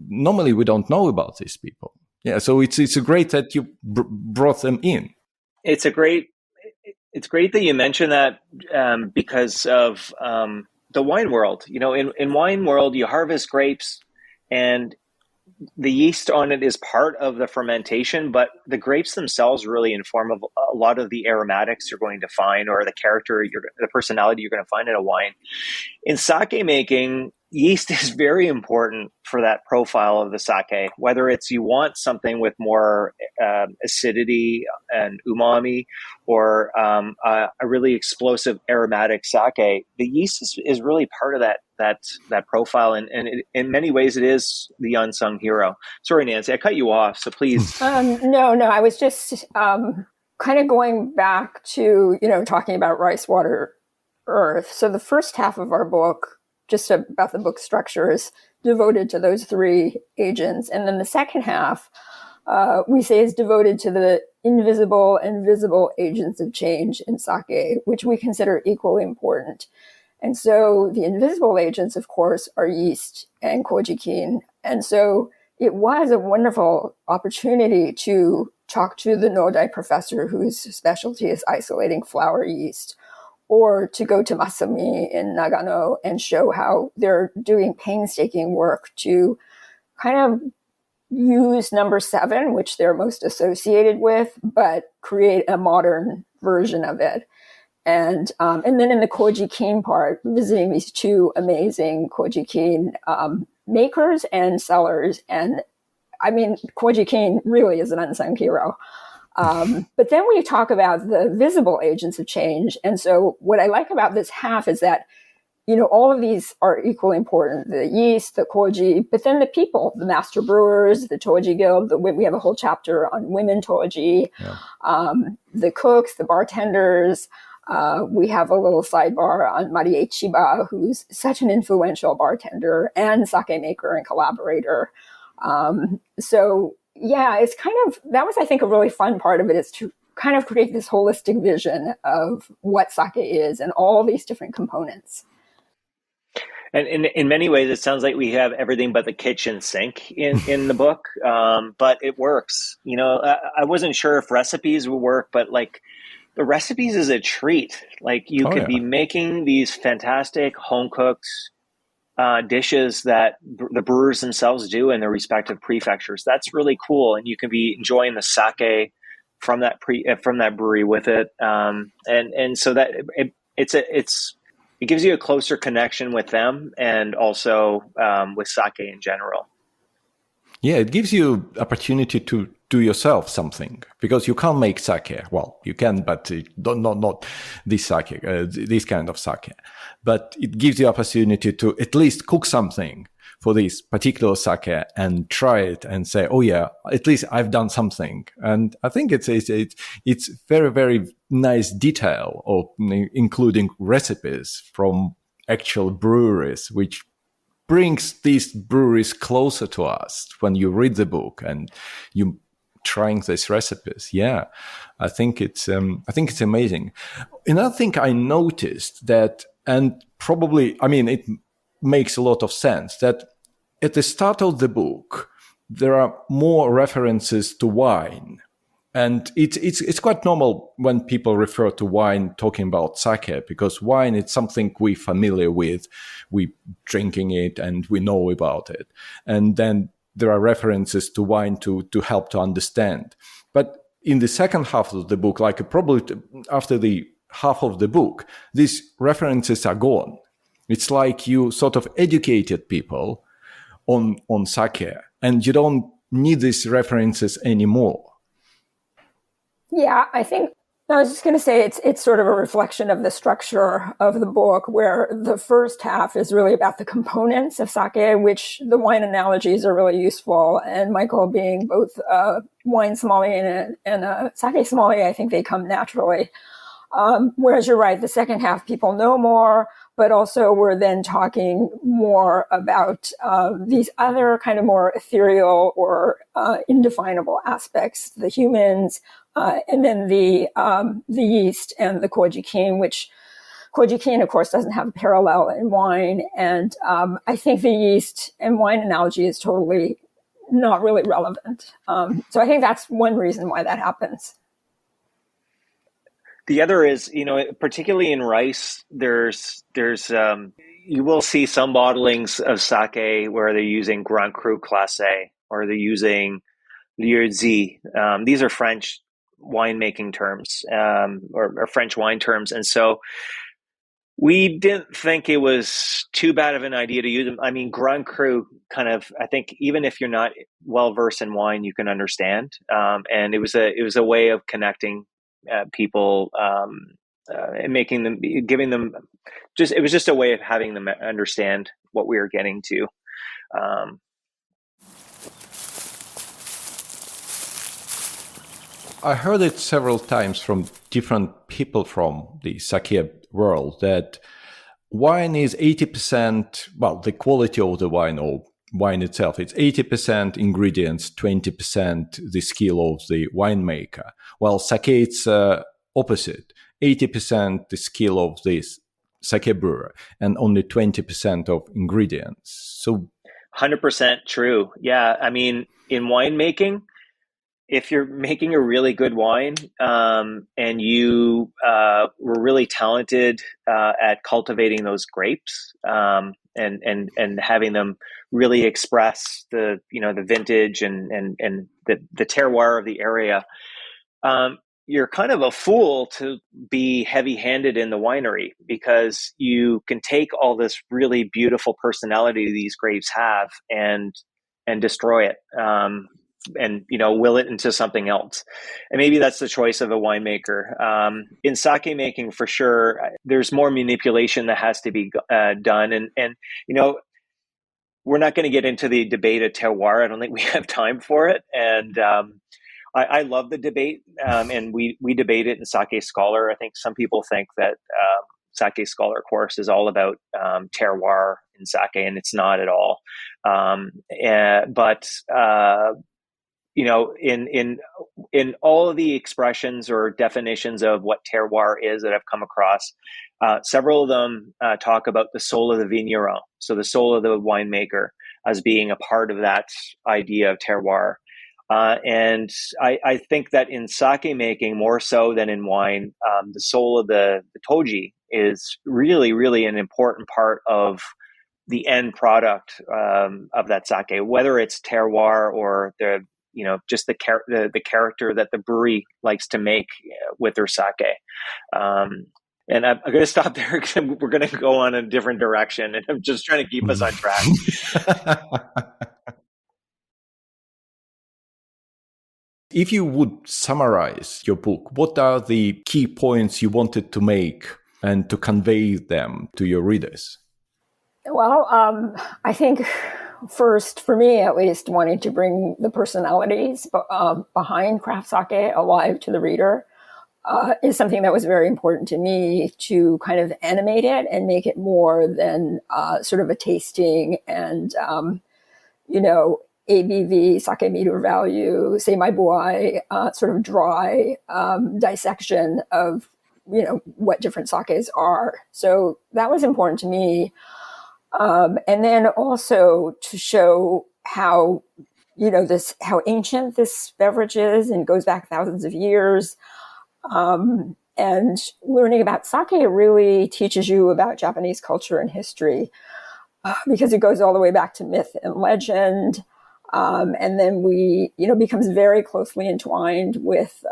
normally don't know about these people. Yeah, so it's great that you brought them in. It's great that you mentioned that, because of the wine world. You know, in wine world, you harvest grapes, and the yeast on it is part of the fermentation, but the grapes themselves really inform of a lot of the aromatics you're going to find, or the character, the personality you're going to find in a wine. In sake making, yeast is very important for that profile of the sake, whether it's you want something with more acidity and umami, or a really explosive aromatic sake. The yeast is really part of that profile, and in many ways it is the unsung hero. Sorry, Nancy, I cut you off, so please. No, I was just kind of going back to, talking about rice, water, earth. So the first half of our book, just about the book structure, is devoted to those three agents. And then the second half, we say, is devoted to the invisible and visible agents of change in sake, which we consider equally important. And so the invisible agents, of course, are yeast and kojikin. And so it was a wonderful opportunity to talk to the Nodai professor whose specialty is isolating flour yeast, or to go to Masami in Nagano and show how they're doing painstaking work to kind of use number 7, which they're most associated with, but create a modern version of it. And then in the kojikin part, visiting these two amazing kojikin makers and sellers. And I mean, kojikin really is an unsung hero. But then we talk about the visible agents of change. And so what I like about this half is that, all of these are equally important: the yeast, the koji, but then the people, the master brewers, the Toji Guild. We have a whole chapter on women Toji, the cooks, the bartenders. We have a little sidebar on Marie Chiba, who's such an influential bartender and sake maker and collaborator. So yeah, it's that was, I think, a really fun part of it, is to kind of create this holistic vision of what sake is and all these different components. And in many ways, it sounds like we have everything but the kitchen sink in the book, but it works. I wasn't sure if recipes would work, but like the recipes is a treat. Like you could be making these fantastic home cooked dishes that the brewers themselves do in their respective prefectures. That's really cool, and you can be enjoying the sake from that brewery with it, and so that it gives you a closer connection with them, and also with sake in general. Yeah, it gives you opportunity to do yourself something, because you can't make sake. Well, you can, but not this sake, this kind of sake. But it gives you opportunity to at least cook something for this particular sake and try it and say, oh yeah, at least I've done something. And I think it's very, very nice detail of including recipes from actual breweries, which brings these breweries closer to us when you read the book and you trying these recipes. Yeah, I think it's amazing. Another thing I noticed that, and probably, I mean, it makes a lot of sense that at the start of the book, there are more references to wine. And it's quite normal when people refer to wine talking about sake, because wine is something we're familiar with. We drinking it and we know about it. And then there are references to wine to help to understand. But in the second half of the book, like probably after the half of the book, these references are gone. It's like you sort of educated people on sake, and you don't need these references anymore. Yeah, I think I was just going to say it's sort of a reflection of the structure of the book, where the first half is really about the components of sake, which the wine analogies are really useful. And Michael being both a wine sommelier and a sake sommelier, I think they come naturally. Whereas you're right, the second half people know more, but also we're then talking more about these other kind of more ethereal or indefinable aspects, the humans, and then the yeast and the koji cane, which koji cane, of course, doesn't have a parallel in wine. And I think the yeast and wine analogy is totally not really relevant. So I think that's one reason why that happens. The other is, particularly in rice, there's you will see some bottlings of sake where they're using Grand Cru Classé or they're using Lieu Z. These are French winemaking terms, or French wine terms. And so we didn't think it was too bad of an idea to use them. I mean, Grand Cru kind of, I think even if you're not well versed in wine, you can understand. And it was a way of connecting people, and making them, giving them it was just a way of having them understand what we were getting to. I heard it several times from different people from the sake world that wine is 80%, well, the quality of the wine or wine itself, it's 80% ingredients, 20% the skill of the winemaker. While sake, it's opposite, 80% the skill of this sake brewer and only 20% of ingredients. So 100% true. Yeah. I mean, in winemaking, if you're making a really good wine, and you were really talented at cultivating those grapes, and having them really express the vintage and the terroir of the area, you're kind of a fool to be heavy-handed in the winery, because you can take all this really beautiful personality these grapes have and destroy it. And will it into something else. And maybe that's the choice of a winemaker. In sake making, for sure, there's more manipulation that has to be done. And we're not going to get into the debate of terroir. I don't think we have time for it. And I love the debate, and we debate it in Sake Scholar. I think some people think that Sake Scholar course is all about terroir in sake, and it's not at all. But in all of the expressions or definitions of what terroir is that I've come across, several of them talk about the soul of the vigneron, so the soul of the winemaker, as being a part of that idea of terroir. And I think that in sake making, more so than in wine, the soul of the toji is really, really an important part of the end product of that sake, whether it's terroir or just the character that the brewery likes to make with their sake. And I'm going to stop there because we're going to go on a different direction, and I'm just trying to keep us on track. If you would summarize your book, what are the key points you wanted to make and to convey them to your readers? Well, I think first, for me at least, wanting to bring the personalities behind craft sake alive to the reader. is something that was very important to me to kind of animate it and make it more than sort of a tasting and, ABV, sake meter value, say my boy, sort of dry dissection of, what different sakes are. So that was important to me. And then also to show how, how ancient this beverage is and goes back thousands of years. And learning about sake really teaches you about Japanese culture and history because it goes all the way back to myth and legend. And then becomes very closely entwined with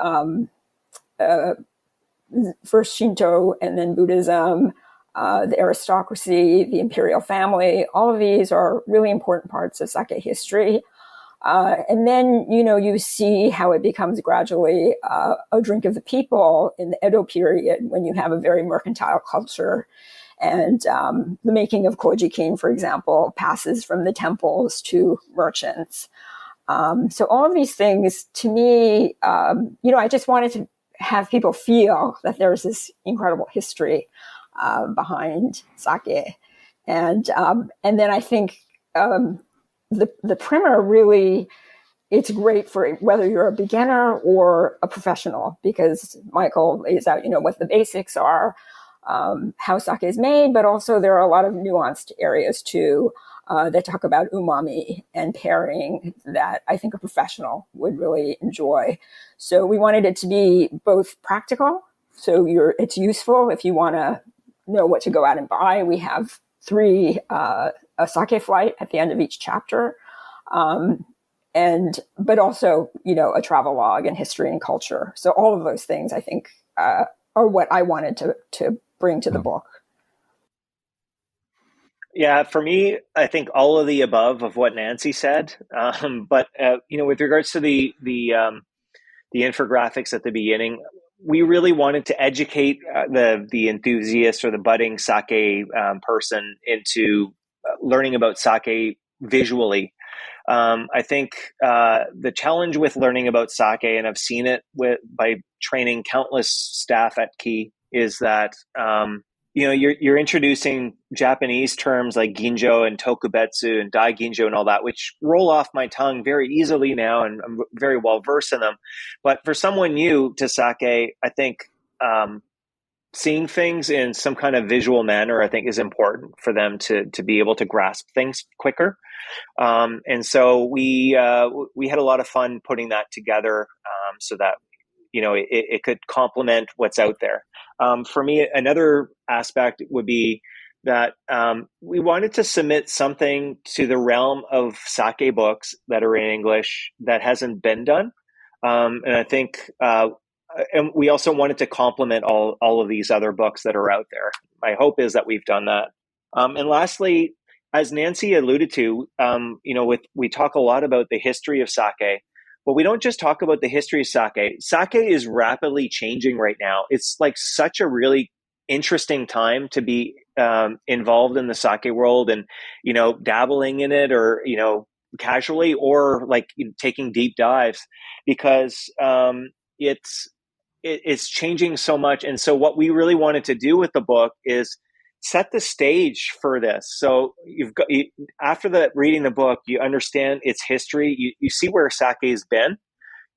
first Shinto and then Buddhism, the aristocracy, the imperial family. All of these are really important parts of sake history. And then, you see how it becomes gradually a drink of the people in the Edo period when you have a very mercantile culture. And the making of kojikin, for example, passes from the temples to merchants. So all of these things, to me, I just wanted to have people feel that there's this incredible history behind sake. And then I think the primer really, it's great for whether you're a beginner or a professional, because Michael lays out, what the basics are, how sake is made, but also there are a lot of nuanced areas too that talk about umami and pairing that I think a professional would really enjoy. So we wanted it to be both practical, so it's useful if you want to know what to go out and buy. We have 3 a sake flight at the end of each chapter, but also a travel log and history and culture. So all of those things I think are what I wanted to bring to the book. Yeah, for me, I think all of the above of what Nancy said. But with regards to the infographics at the beginning, we really wanted to educate the enthusiast or the budding sake person into learning about sake visually. I think the challenge with learning about sake, and I've seen it by training countless staff at Key, is that you're introducing Japanese terms like ginjo and tokubetsu and dai ginjo and all that, which roll off my tongue very easily now, and I'm very well versed in them. But for someone new to sake, I think seeing things in some kind of visual manner, I think, is important for them to be able to grasp things quicker. And so we had a lot of fun putting that together so that it could complement what's out there. For me, another aspect would be that we wanted to submit something to the realm of sake books that are in English that hasn't been done. And I think, and we also wanted to complement all of these other books that are out there. My hope is that we've done that. And lastly, as Nancy alluded to, we talk a lot about the history of sake, but we don't just talk about the history of sake. Sake is rapidly changing right now. It's like such a really interesting time to be involved in the sake world and, dabbling in it or, casually or like taking deep dives, because it's changing so much. And so what we really wanted to do with the book is set the stage for this. So after reading the book, you understand its history. You see where sake has been.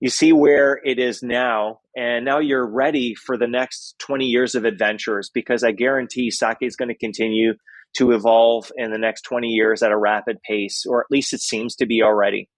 You see where it is now. And now you're ready for the next 20 years of adventures, because I guarantee sake is going to continue to evolve in the next 20 years at a rapid pace, or at least it seems to be already.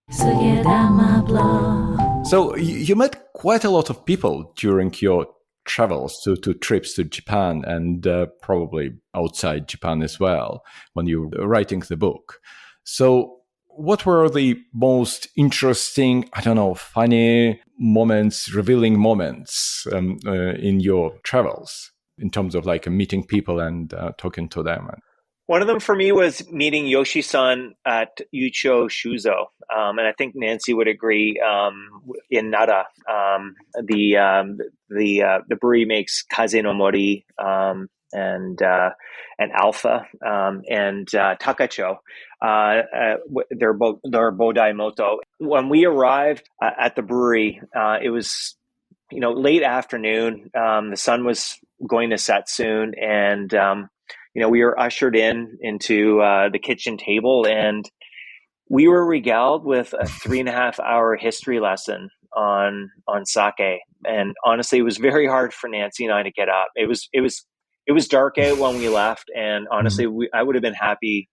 So you met quite a lot of people during your travels to trips to Japan and probably outside Japan as well when you were writing the book. So what were the most interesting, funny moments, revealing moments in your travels in terms of like meeting people and talking to them? One of them for me was meeting Yoshi-san at Yucho Shuzo. And I think Nancy would agree, in Nara. The brewery makes Kaze no Mori, and Alpha, and Takacho. They're Bodai Moto. When we arrived at the brewery, it was late afternoon. The sun was going to set soon, and we were ushered into the kitchen table, and we were regaled with a 3.5 hour history lesson on sake. And honestly, it was very hard for Nancy and I to get up. It was dark out when we left, and honestly, I would have been happy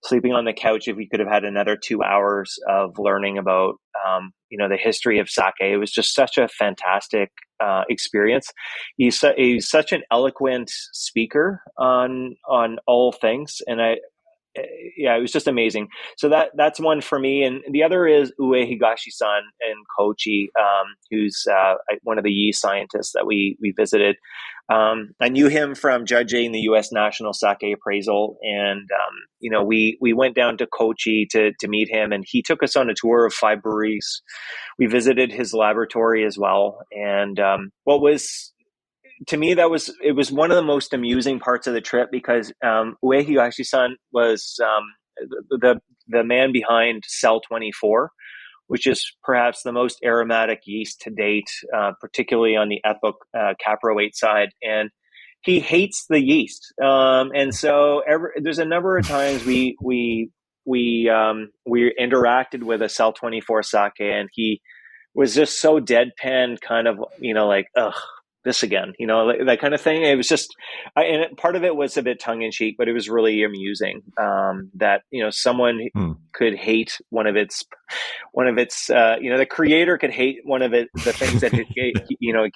sleeping on the couch if we could have had another 2 hours of learning about the history of sake. It was just such a fantastic experience. He's such an eloquent speaker on all things, and it was just amazing. So that's one for me. And the other is Ue Higashi-san in Kochi, who's one of the yeast scientists that we visited. I knew him from judging the U.S. National Sake Appraisal, and we went down to Kochi to meet him, and he took us on a tour of 5 breweries. We visited his laboratory as well, and what was to me, it was one of the most amusing parts of the trip, because Ue Higashi-san was the man behind Cell 24, which is perhaps the most aromatic yeast to date, particularly on the ethyl caproate side. And he hates the yeast, and so there's a number of times we interacted with a Cell 24 sake, and he was just so deadpan, kind of like, ugh, this again, that kind of thing. It was just, and part of it was a bit tongue in cheek, but it was really amusing that someone could hate one of its the creator could hate one of the things that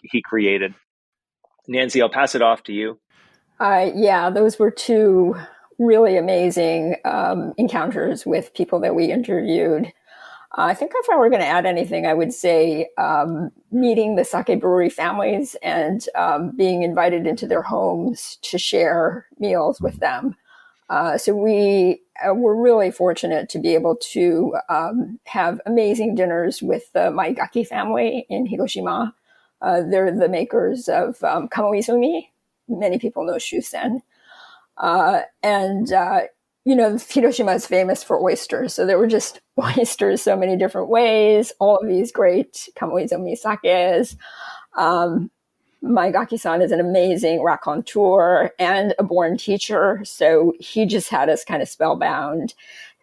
he created. Nancy, I'll pass it off to you. Yeah, those were 2 really amazing encounters with people that we interviewed. I think if I were going to add anything, I would say meeting the sake brewery families and being invited into their homes to share meals with them. So we were really fortunate to be able to have amazing dinners with the Maigaki family in Hiroshima. They're the makers of kamoizumi. Many people know shusen. Hiroshima is famous for oysters. So there were just oysters so many different ways, all of these great kamoizumi sakes. Maigaki-san is an amazing raconteur and a born teacher. So he just had us kind of spellbound.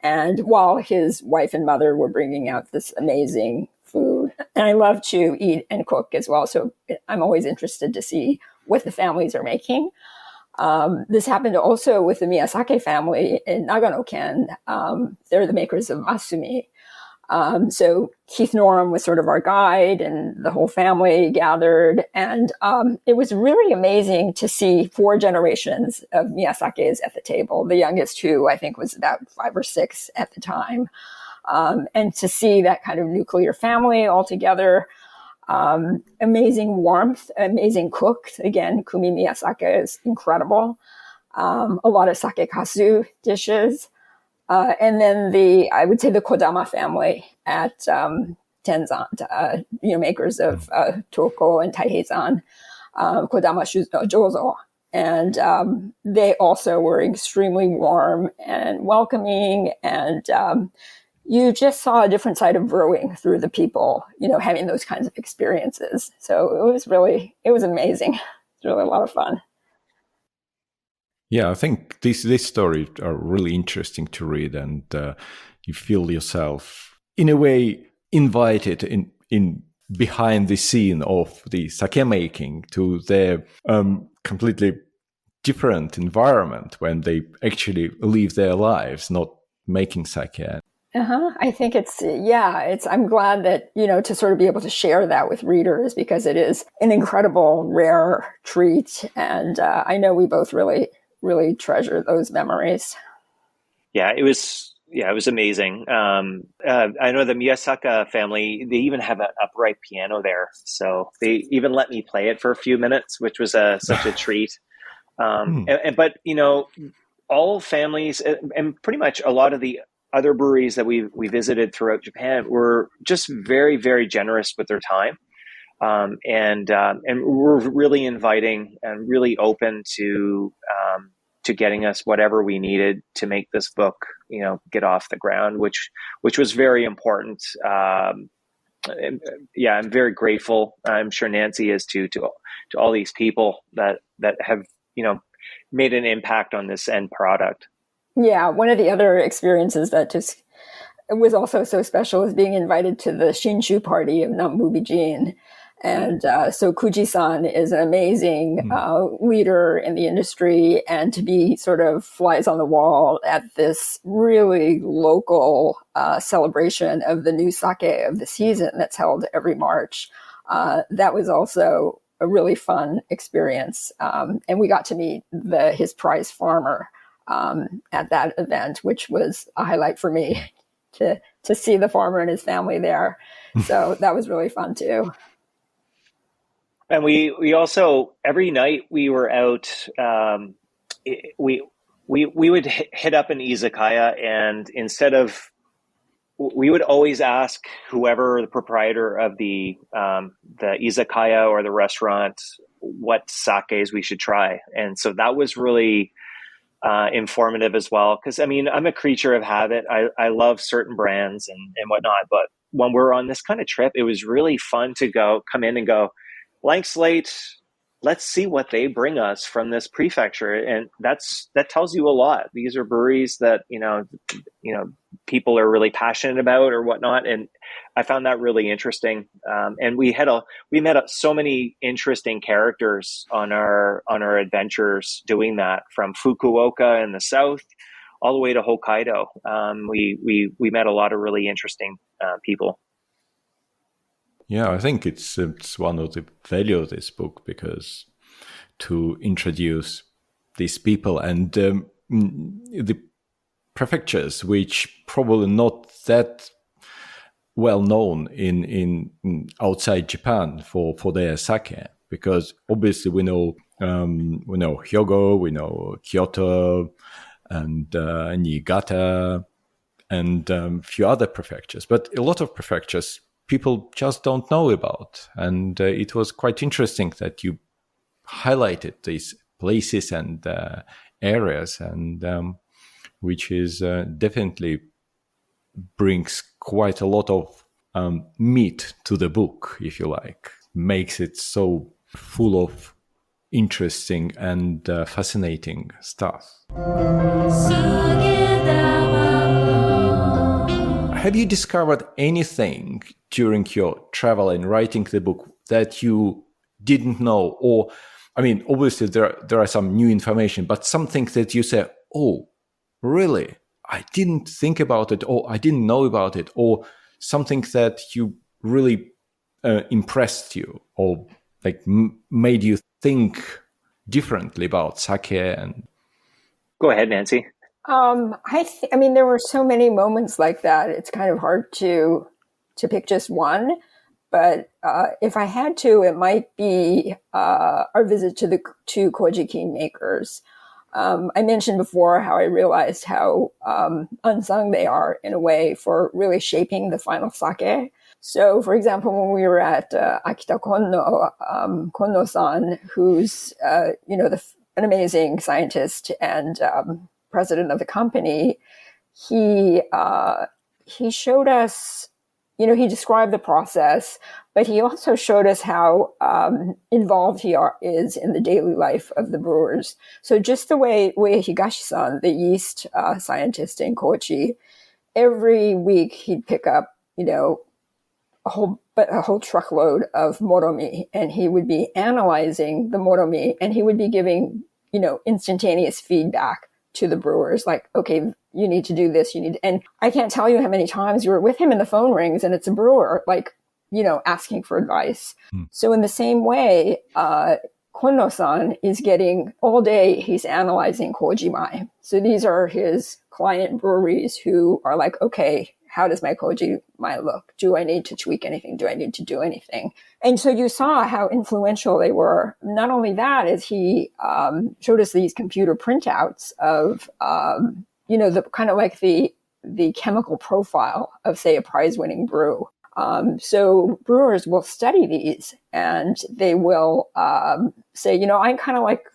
And while his wife and mother were bringing out this amazing food, and I love to eat and cook as well. So I'm always interested to see what the families are making. This happened also with the Miyasake family in Nagano-ken. They're the makers of masumi. So Keith Norum was sort of our guide, and the whole family gathered. And it was really amazing to see 4 generations of Miyasakes at the table. The youngest, who I think was about 5 or 6 at the time. And to see that kind of nuclear family all together. Amazing warmth, amazing cook. Again, Kumi Miyasake is incredible. A lot of sake kasu dishes. And then I would say the Kodama family at Tenzan, makers of Toko and Taiheizan, Kodama Jozo. And they also were extremely warm and welcoming, and you just saw a different side of brewing through the people, having those kinds of experiences. So it was amazing. It's really a lot of fun. Yeah, I think these stories are really interesting to read, and you feel yourself, in a way, invited in behind the scene of the sake making to their completely different environment when they actually live their lives, not making sake. I think I'm glad that, to sort of be able to share that with readers, because it is an incredible, rare treat. And I know we both really, really treasure those memories. Yeah, it was amazing. I know the Miyasaka family, they even have an upright piano there. So they even let me play it for a few minutes, which was such a treat. But all families, and pretty much a lot of the other breweries that we visited throughout Japan were just very, very generous with their time, and were really inviting and really open to getting us whatever we needed to make this book, get off the ground, which was very important. yeah, I'm very grateful. I'm sure Nancy is too, to all these people that have, made an impact on this end product. Yeah, one of the other experiences that just was also so special is being invited to the Shinshu party of Nambubijin. And so Kuji-san is an amazing leader in the industry, and to be sort of flies on the wall at this really local celebration of the new sake of the season that's held every March, that was also a really fun experience. And we got to meet his prize farmer at that event, which was a highlight for me to see the farmer and his family there. So that was really fun too. And we also, every night we were out, we would hit up an izakaya, and we would always ask whoever the proprietor of the izakaya or the restaurant what sakes we should try. And so that was really informative as well. Because, I mean, I'm a creature of habit. I love certain brands and whatnot. But when we're on this kind of trip, it was really fun to come in and go, blank slate, let's see what they bring us from this prefecture. And that tells you a lot. These are breweries that, people are really passionate about or whatnot. And I found that really interesting. And we met so many interesting characters on our adventures doing that, from Fukuoka in the south all the way to Hokkaido. We met a lot of really interesting people. Yeah, I think it's one of the value of this book, because to introduce these people and the prefectures, which probably not that well known in outside Japan for their sake, because obviously we know Hyogo, we know Kyoto, and Niigata, and a few other prefectures, but a lot of prefectures people just don't know about. And it was quite interesting that you highlighted these places and areas, and which is definitely brings quite a lot of meat to the book, if you like, makes it so full of interesting and fascinating stuff. Have you discovered anything during your travel and writing the book that you didn't know? Or, I mean, obviously there are some new information, but something that you say, oh, really? I didn't think about it, or I didn't know about it, or something that you really impressed you, or like made you think differently about sake. And go ahead, Nancy. I mean, there were so many moments like that. It's kind of hard to pick just one. But if I had to, it might be our visit to the two Kojiki makers. I mentioned before how I realized how unsung they are in a way for really shaping the final sake. So, for example, when we were at Akita Konno-san, who's an amazing scientist and president of the company, he showed us, he described the process, but he also showed us how involved he is in the daily life of the brewers. So just the way Higashi-san, the yeast scientist in Kochi, every week he'd pick up, a whole truckload of moromi, and he would be analyzing the moromi, and he would be giving, instantaneous feedback to the brewers, like, okay, you need to do this, and I can't tell you how many times you were with him and the phone rings and it's a brewer, like, asking for advice. So in the same way, Konno-san is getting all day, he's analyzing Kojimai. So these are his client breweries who are like, okay, how does my Kojimai look? Do I need to tweak anything? Do I need to do anything? And so you saw how influential they were. Not only that, is he showed us these computer printouts of, the kind of like the chemical profile of, say, a prize-winning brew. So brewers will study these, and they will say, I kind of like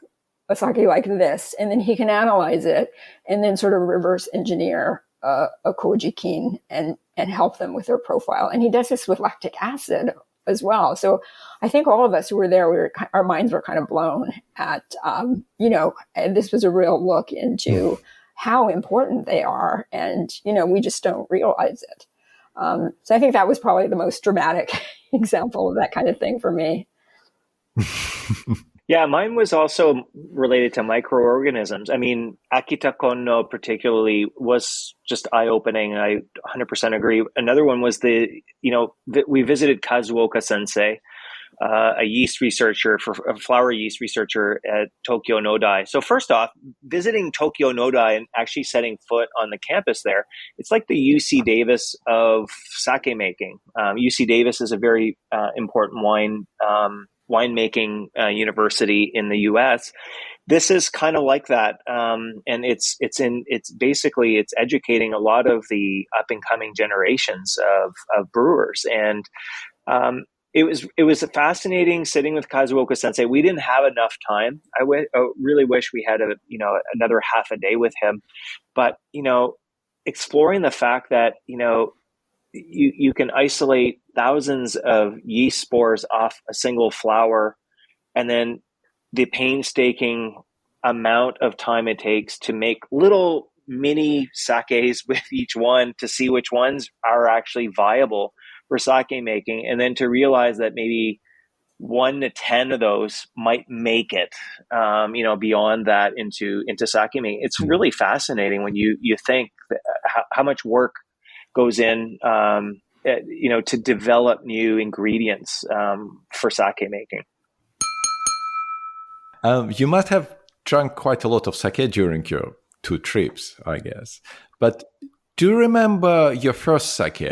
a sake like this, and then he can analyze it and then sort of reverse engineer a koji kin and help them with their profile. And he does this with lactic acid as well. So I think all of us who were there, our minds were kind of blown at, and this was a real look into how important they are. And, we just don't realize it. So I think that was probably the most dramatic example of that kind of thing for me. Yeah, mine was also related to microorganisms. I mean, Akita Konno particularly was just eye-opening. I 100% agree. Another one was we visited Kazuoka Sensei, a yeast researcher, a flower yeast researcher at Tokyo Nodai. So first off, visiting Tokyo Nodai and actually setting foot on the campus there, it's like the UC Davis of sake making. UC Davis is a very important winemaking university in the U.S. This is kind of like that, and it's basically educating a lot of the up and coming generations of brewers, and it was fascinating sitting with Kazuoka Sensei. We didn't have enough time. I really wish we had another half a day with him, but exploring the fact that you can isolate thousands of yeast spores off a single flower, and then the painstaking amount of time it takes to make little mini sakes with each one to see which ones are actually viable for sake making, and then to realize that maybe 1 to 10 of those might make it, beyond that into sake making. It's really fascinating when you think how much work goes in, to develop new ingredients for sake making. You must have drunk quite a lot of sake during your 2 trips, I guess. But do you remember your first sake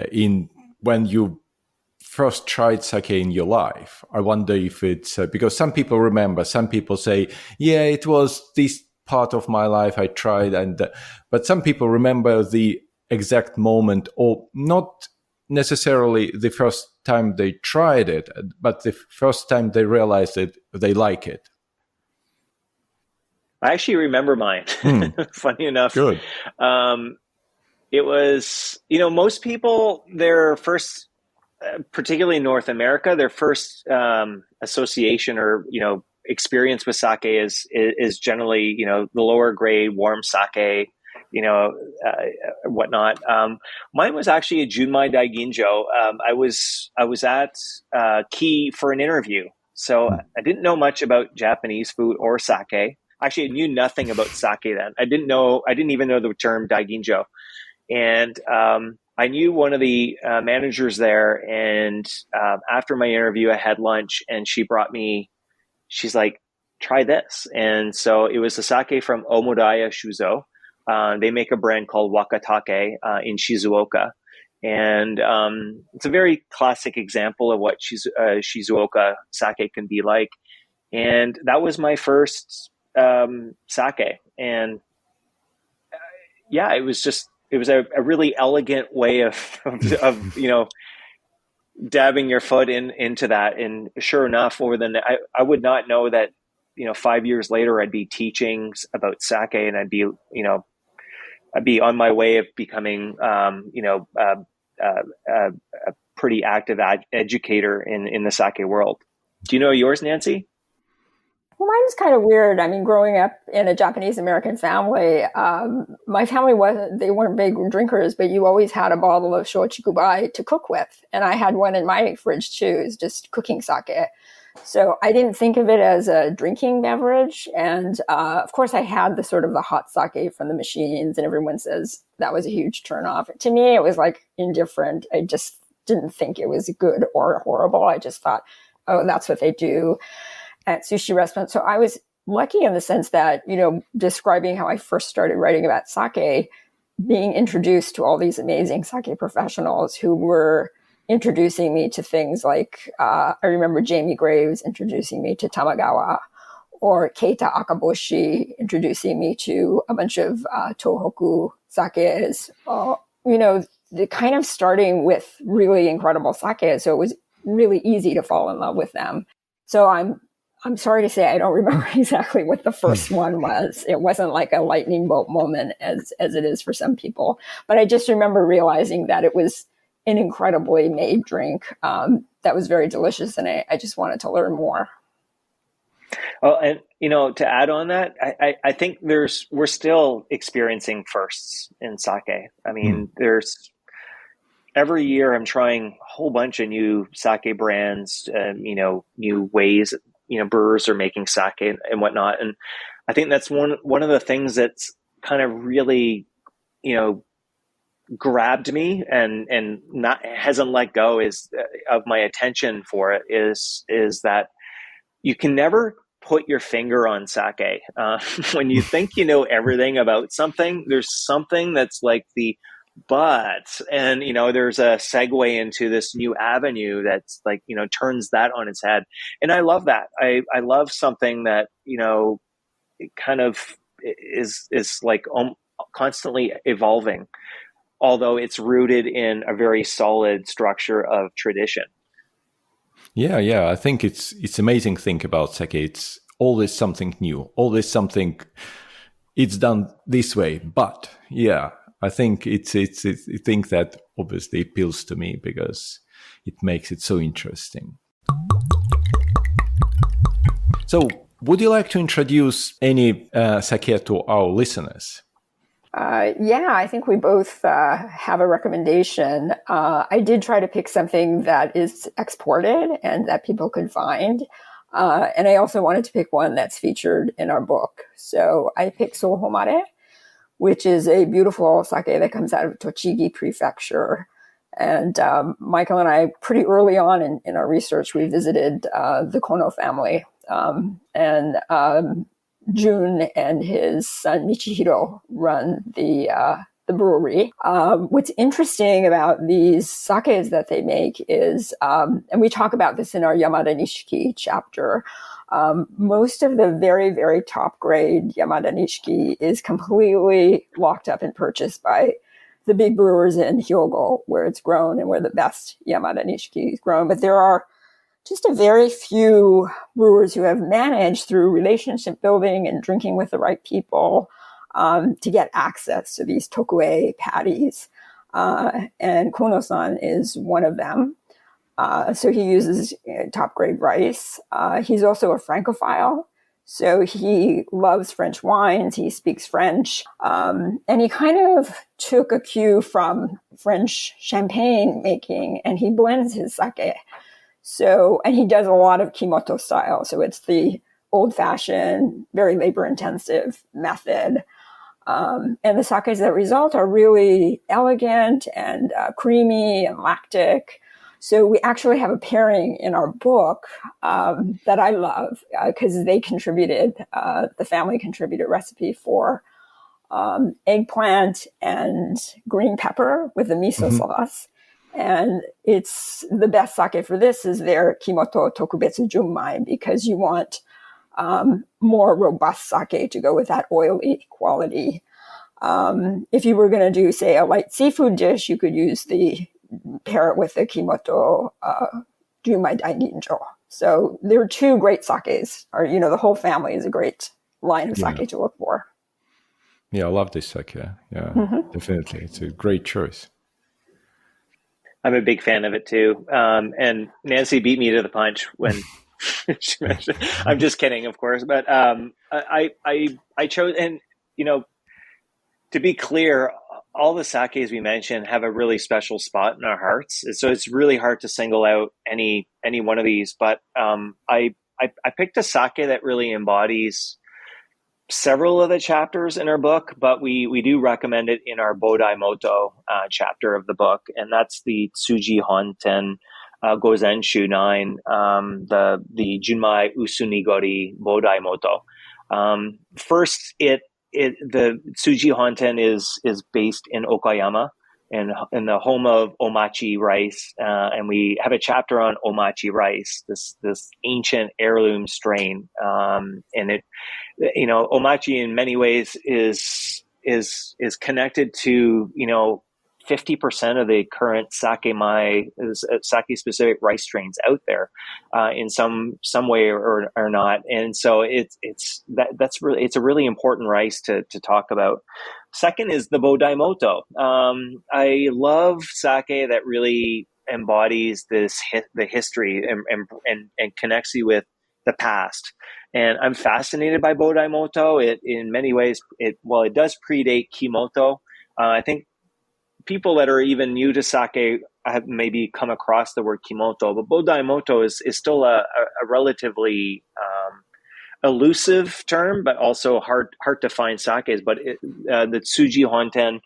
when you first tried sake in your life? I wonder if it's because some people remember, some people say, yeah, it was this part of my life I tried, but some people remember the exact moment, or not necessarily the first time they tried it, but the first time they realized that they like it. I actually remember mine. Funny enough. Good. It was, most people, their first, particularly in North America, their first association or, experience with sake is generally, the lower grade warm sake, whatnot. Mine was actually a Junmai Daiginjo. I was at Key for an interview. So I didn't know much about Japanese food or sake. Actually, I knew nothing about sake then. I didn't even know the term Daiginjo. And I knew one of the managers there. And after my interview, I had lunch, and she's like, try this. And so it was a sake from Omodaya Shuzo. They make a brand called Wakatake in Shizuoka. And it's a very classic example of what Shizuoka sake can be like. And that was my first sake. And it was a really elegant way of dabbing your foot into that. And sure enough, I would not know that, 5 years later, I'd be teaching about sake, and I'd be on my way of becoming, a pretty active educator in the sake world. Do you know yours, Nancy? Well, mine was kind of weird. I mean, growing up in a Japanese American family, my family they weren't big drinkers, but you always had a bottle of shochikubai to cook with. And I had one in my fridge too, just cooking sake. So I didn't think of it as a drinking beverage. And of course, I had the hot sake from the machines, and everyone says that was a huge turnoff. To me, it was like indifferent. I just didn't think it was good or horrible. I just thought, oh, that's what they do at sushi restaurants. So I was lucky in the sense that, describing how I first started writing about sake, being introduced to all these amazing sake professionals who were introducing me to things like, I remember Jamie Graves introducing me to Tamagawa, or Keita Akaboshi introducing me to a bunch of Tohoku sakes, the kind of starting with really incredible sake. So it was really easy to fall in love with them. So I'm I'm sorry to say I don't remember exactly what the first one was. It wasn't like a lightning bolt moment as it is for some people. But I just remember realizing that it was an incredibly made drink that was very delicious, and I just wanted to learn more. Oh, and to add on that, I think we're still experiencing firsts in sake. I mean, there's every year I'm trying a whole bunch of new sake brands, new ways, brewers are making sake and whatnot. And I think that's one of the things that's kind of really, grabbed me and not hasn't let go is of my attention for it is that you can never put your finger on sake. When you think you know everything about something, there's something that's like and there's a segue into this new avenue that's like turns that on its head, and I love that. I love something that it kind of is like constantly evolving, although it's rooted in a very solid structure of tradition. Yeah. I think it's amazing thing about sake. It's always something new, always something. It's done this way, but yeah, I think it's a thing that obviously appeals to me because it makes it so interesting. So, would you like to introduce any sake to our listeners? Yeah, I think we both have a recommendation. I did try to pick something that is exported and that people could find. And I also wanted to pick one that's featured in our book. So I picked Sohomare, which is a beautiful sake that comes out of Tochigi Prefecture. And Michael and I, pretty early on in our research, we visited the Kono family. Jun and his son Michihiro run the brewery. What's interesting about these sakes that they make is, and we talk about this in our Yamada Nishiki chapter, most of the very, very top grade Yamada Nishiki is completely locked up and purchased by the big brewers in Hyogo, where it's grown and where the best Yamada Nishiki is grown. But there are just a very few brewers who have managed through relationship building and drinking with the right people to get access to these tokue patties. And Kono-san is one of them. So he uses top grade rice. He's also a Francophile. So he loves French wines. He speaks French. And he kind of took a cue from French champagne making, and he blends his sake. So, and he does a lot of Kimoto style. So it's the old fashioned, very labor intensive method. And the sakes that result are really elegant and creamy and lactic. So we actually have a pairing in our book that I love because they contributed, the family contributed a recipe for eggplant and green pepper with a miso sauce. And it's the best sake for this is their Kimoto Tokubetsu Junmai, because you want more robust sake to go with that oily quality. If you were going to do, say, a light seafood dish, you could pair it with the Kimoto Junmai Daiginjo. So there are two great sakes, or, the whole family is a great line of sake to look for. Yeah, I love this sake. Yeah, definitely. It's a great choice. I'm a big fan of it too. And Nancy beat me to the punch when she mentioned. I'm just kidding, of course. But I chose, and to be clear, all the sakes we mentioned have a really special spot in our hearts. So it's really hard to single out any one of these. But I picked a sake that really embodies several of the chapters in our book, but we do recommend it in our Bodai Moto chapter of the book, and that's the Tsuji Honten Gozenshu 9, the Junmai Usunigori Bodai Moto. First, the Tsuji Honten is based in Okayama, in the home of omachi rice, and we have a chapter on omachi rice, this ancient heirloom strain, and it, omachi in many ways is connected to 50% of the current sake specific rice strains out there, in some way or not. And so it's a really important rice to talk about. Second is the Bodaimoto. I love sake that really embodies the history and connects you with the past. And I'm fascinated by Bodaimoto. It, in many ways, it does predate Kimoto. I think people that are even new to sake have maybe come across the word Kimoto, but Bodaimoto is still a relatively elusive term, but also hard to find sakes. But the Tsuji Honten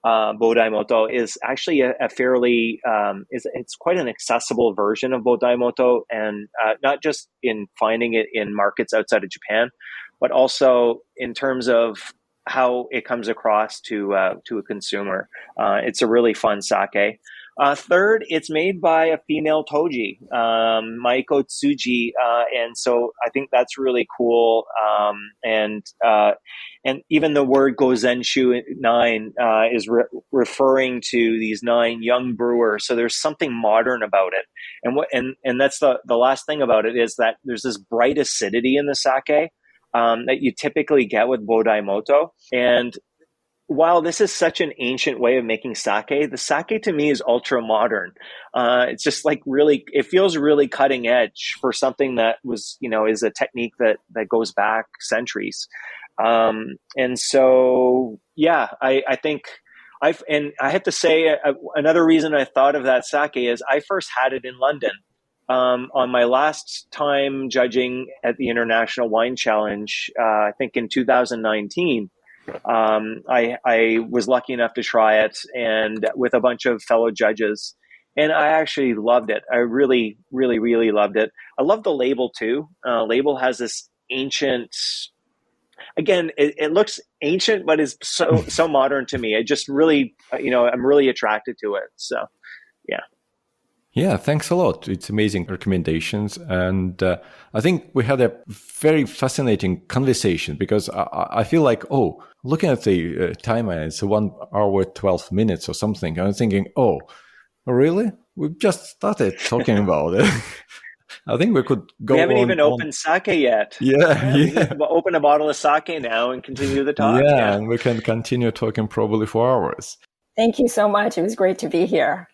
Bodaimoto is actually a fairly it's quite an accessible version of Bodaimoto, and not just in finding it in markets outside of Japan, but also in terms of how it comes across to a consumer. It's a really fun sake. Third, it's made by a female toji, Maiko Tsuji, and so I think that's really cool. And even the word Gozenshu 9 is referring to these 9 young brewers. So there's something modern about it. And that's the last thing about it, is that there's this bright acidity in the sake that you typically get with Bodaimoto. And while this is such an ancient way of making sake, the sake to me is ultra modern. It's just like really, it feels really cutting edge for something that was, is a technique that goes back centuries. And so, yeah, I think and I have to say, another reason I thought of that sake is I first had it in London. On my last time judging at the International Wine Challenge, I think in 2019, I was lucky enough to try it, and with a bunch of fellow judges, and I actually loved it. I really, really, really loved it. I love the label too. Label has this ancient, again, it looks ancient, but is so modern to me. It just really, I'm really attracted to it. So, yeah. Yeah, thanks a lot. It's amazing recommendations. And I think we had a very fascinating conversation, because I feel like, looking at the timer, it's 1 hour, 12 minutes or something. I'm thinking, really? We've just started talking about it. I think we could go on. We haven't even opened sake yet. Yeah. Open a bottle of sake now and continue the talk. Yeah, and we can continue talking probably for hours. Thank you so much. It was great to be here.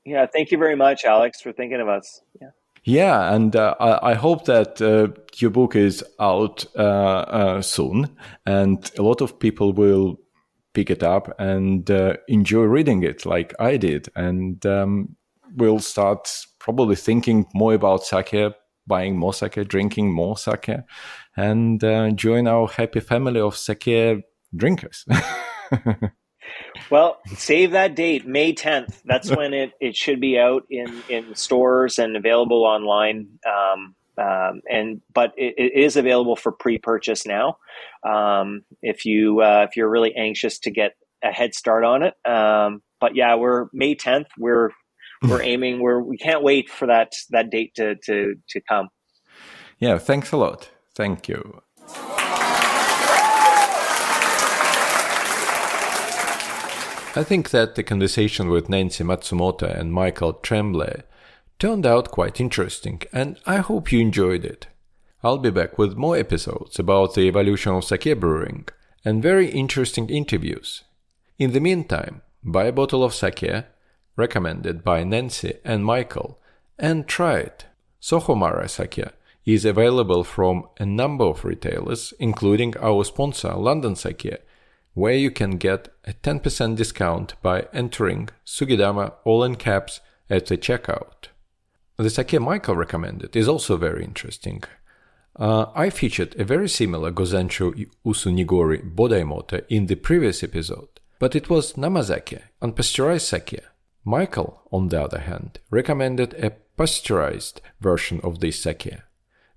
Yeah, thank you very much, Alex, for thinking of us. Yeah, and I hope that your book is out soon, and a lot of people will pick it up and enjoy reading it like I did, and we'll start probably thinking more about sake, buying more sake, drinking more sake, and join our happy family of sake drinkers. Well, save that date, May 10th. That's when it should be out in stores and available online. But it is available for pre-purchase now. If you're really anxious to get a head start on it. But yeah, we're May 10th. We're aiming. We can't wait for that date to come. Yeah, thanks a lot. Thank you. I think that the conversation with Nancy Matsumoto and Michael Tremblay turned out quite interesting, and I hope you enjoyed it. I'll be back with more episodes about the evolution of sake brewing and very interesting interviews. In the meantime, buy a bottle of sake, recommended by Nancy and Michael, and try it. Sohomara sake is available from a number of retailers, including our sponsor London Sake, where you can get a 10% discount by entering Sugidama all in caps at the checkout. The sake Michael recommended is also very interesting. I featured a very similar Gozenshu Usu-Nigori Bodaimoto in the previous episode, but it was Namazake, unpasteurized sake. Michael, on the other hand, recommended a pasteurized version of this sake.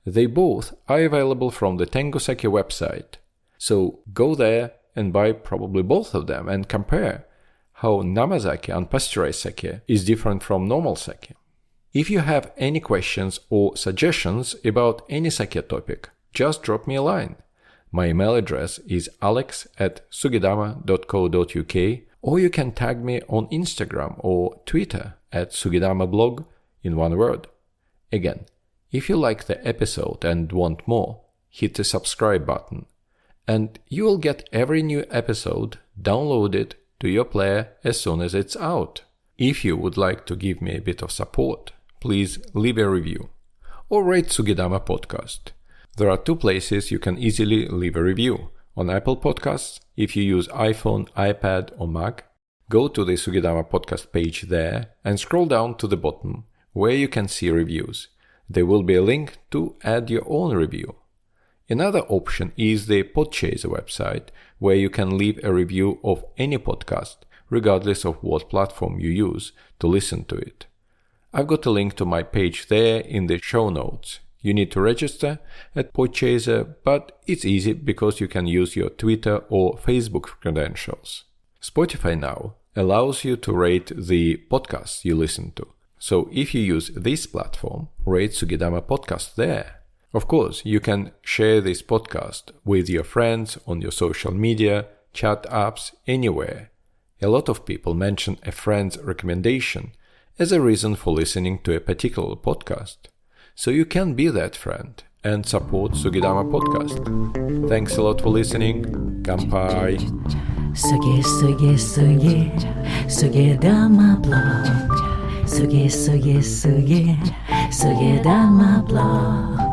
They both are available from the Tengo Sake website, so go there and buy probably both of them and compare how Namazake unpasteurized sake is different from normal sake. If you have any questions or suggestions about any sake topic, just drop me a line. My email address is alex@sugidama.co.uk, Or you can tag me on Instagram or Twitter at Sugidama-blog in one word. Again, if you like the episode and want more, hit the subscribe button, and you will get every new episode downloaded to your player as soon as it's out. If you would like to give me a bit of support, please leave a review or rate Sugidama Podcast. There are two places you can easily leave a review. On Apple Podcasts, if you use iPhone, iPad or Mac, go to the Sugidama Podcast page there and scroll down to the bottom where you can see reviews. There will be a link to add your own review. Another option is the Podchaser website, where you can leave a review of any podcast, regardless of what platform you use to listen to it. I've got a link to my page there in the show notes. You need to register at Podchaser, but it's easy because you can use your Twitter or Facebook credentials. Spotify now allows you to rate the podcasts you listen to. So if you use this platform, rate Sugidama Podcast there. Of course, you can share this podcast with your friends on your social media, chat apps, anywhere. A lot of people mention a friend's recommendation as a reason for listening to a particular podcast. So you can be that friend and support Sugidama Podcast. Thanks a lot for listening. Kanpai. Sugidama blog. Sugidama blog.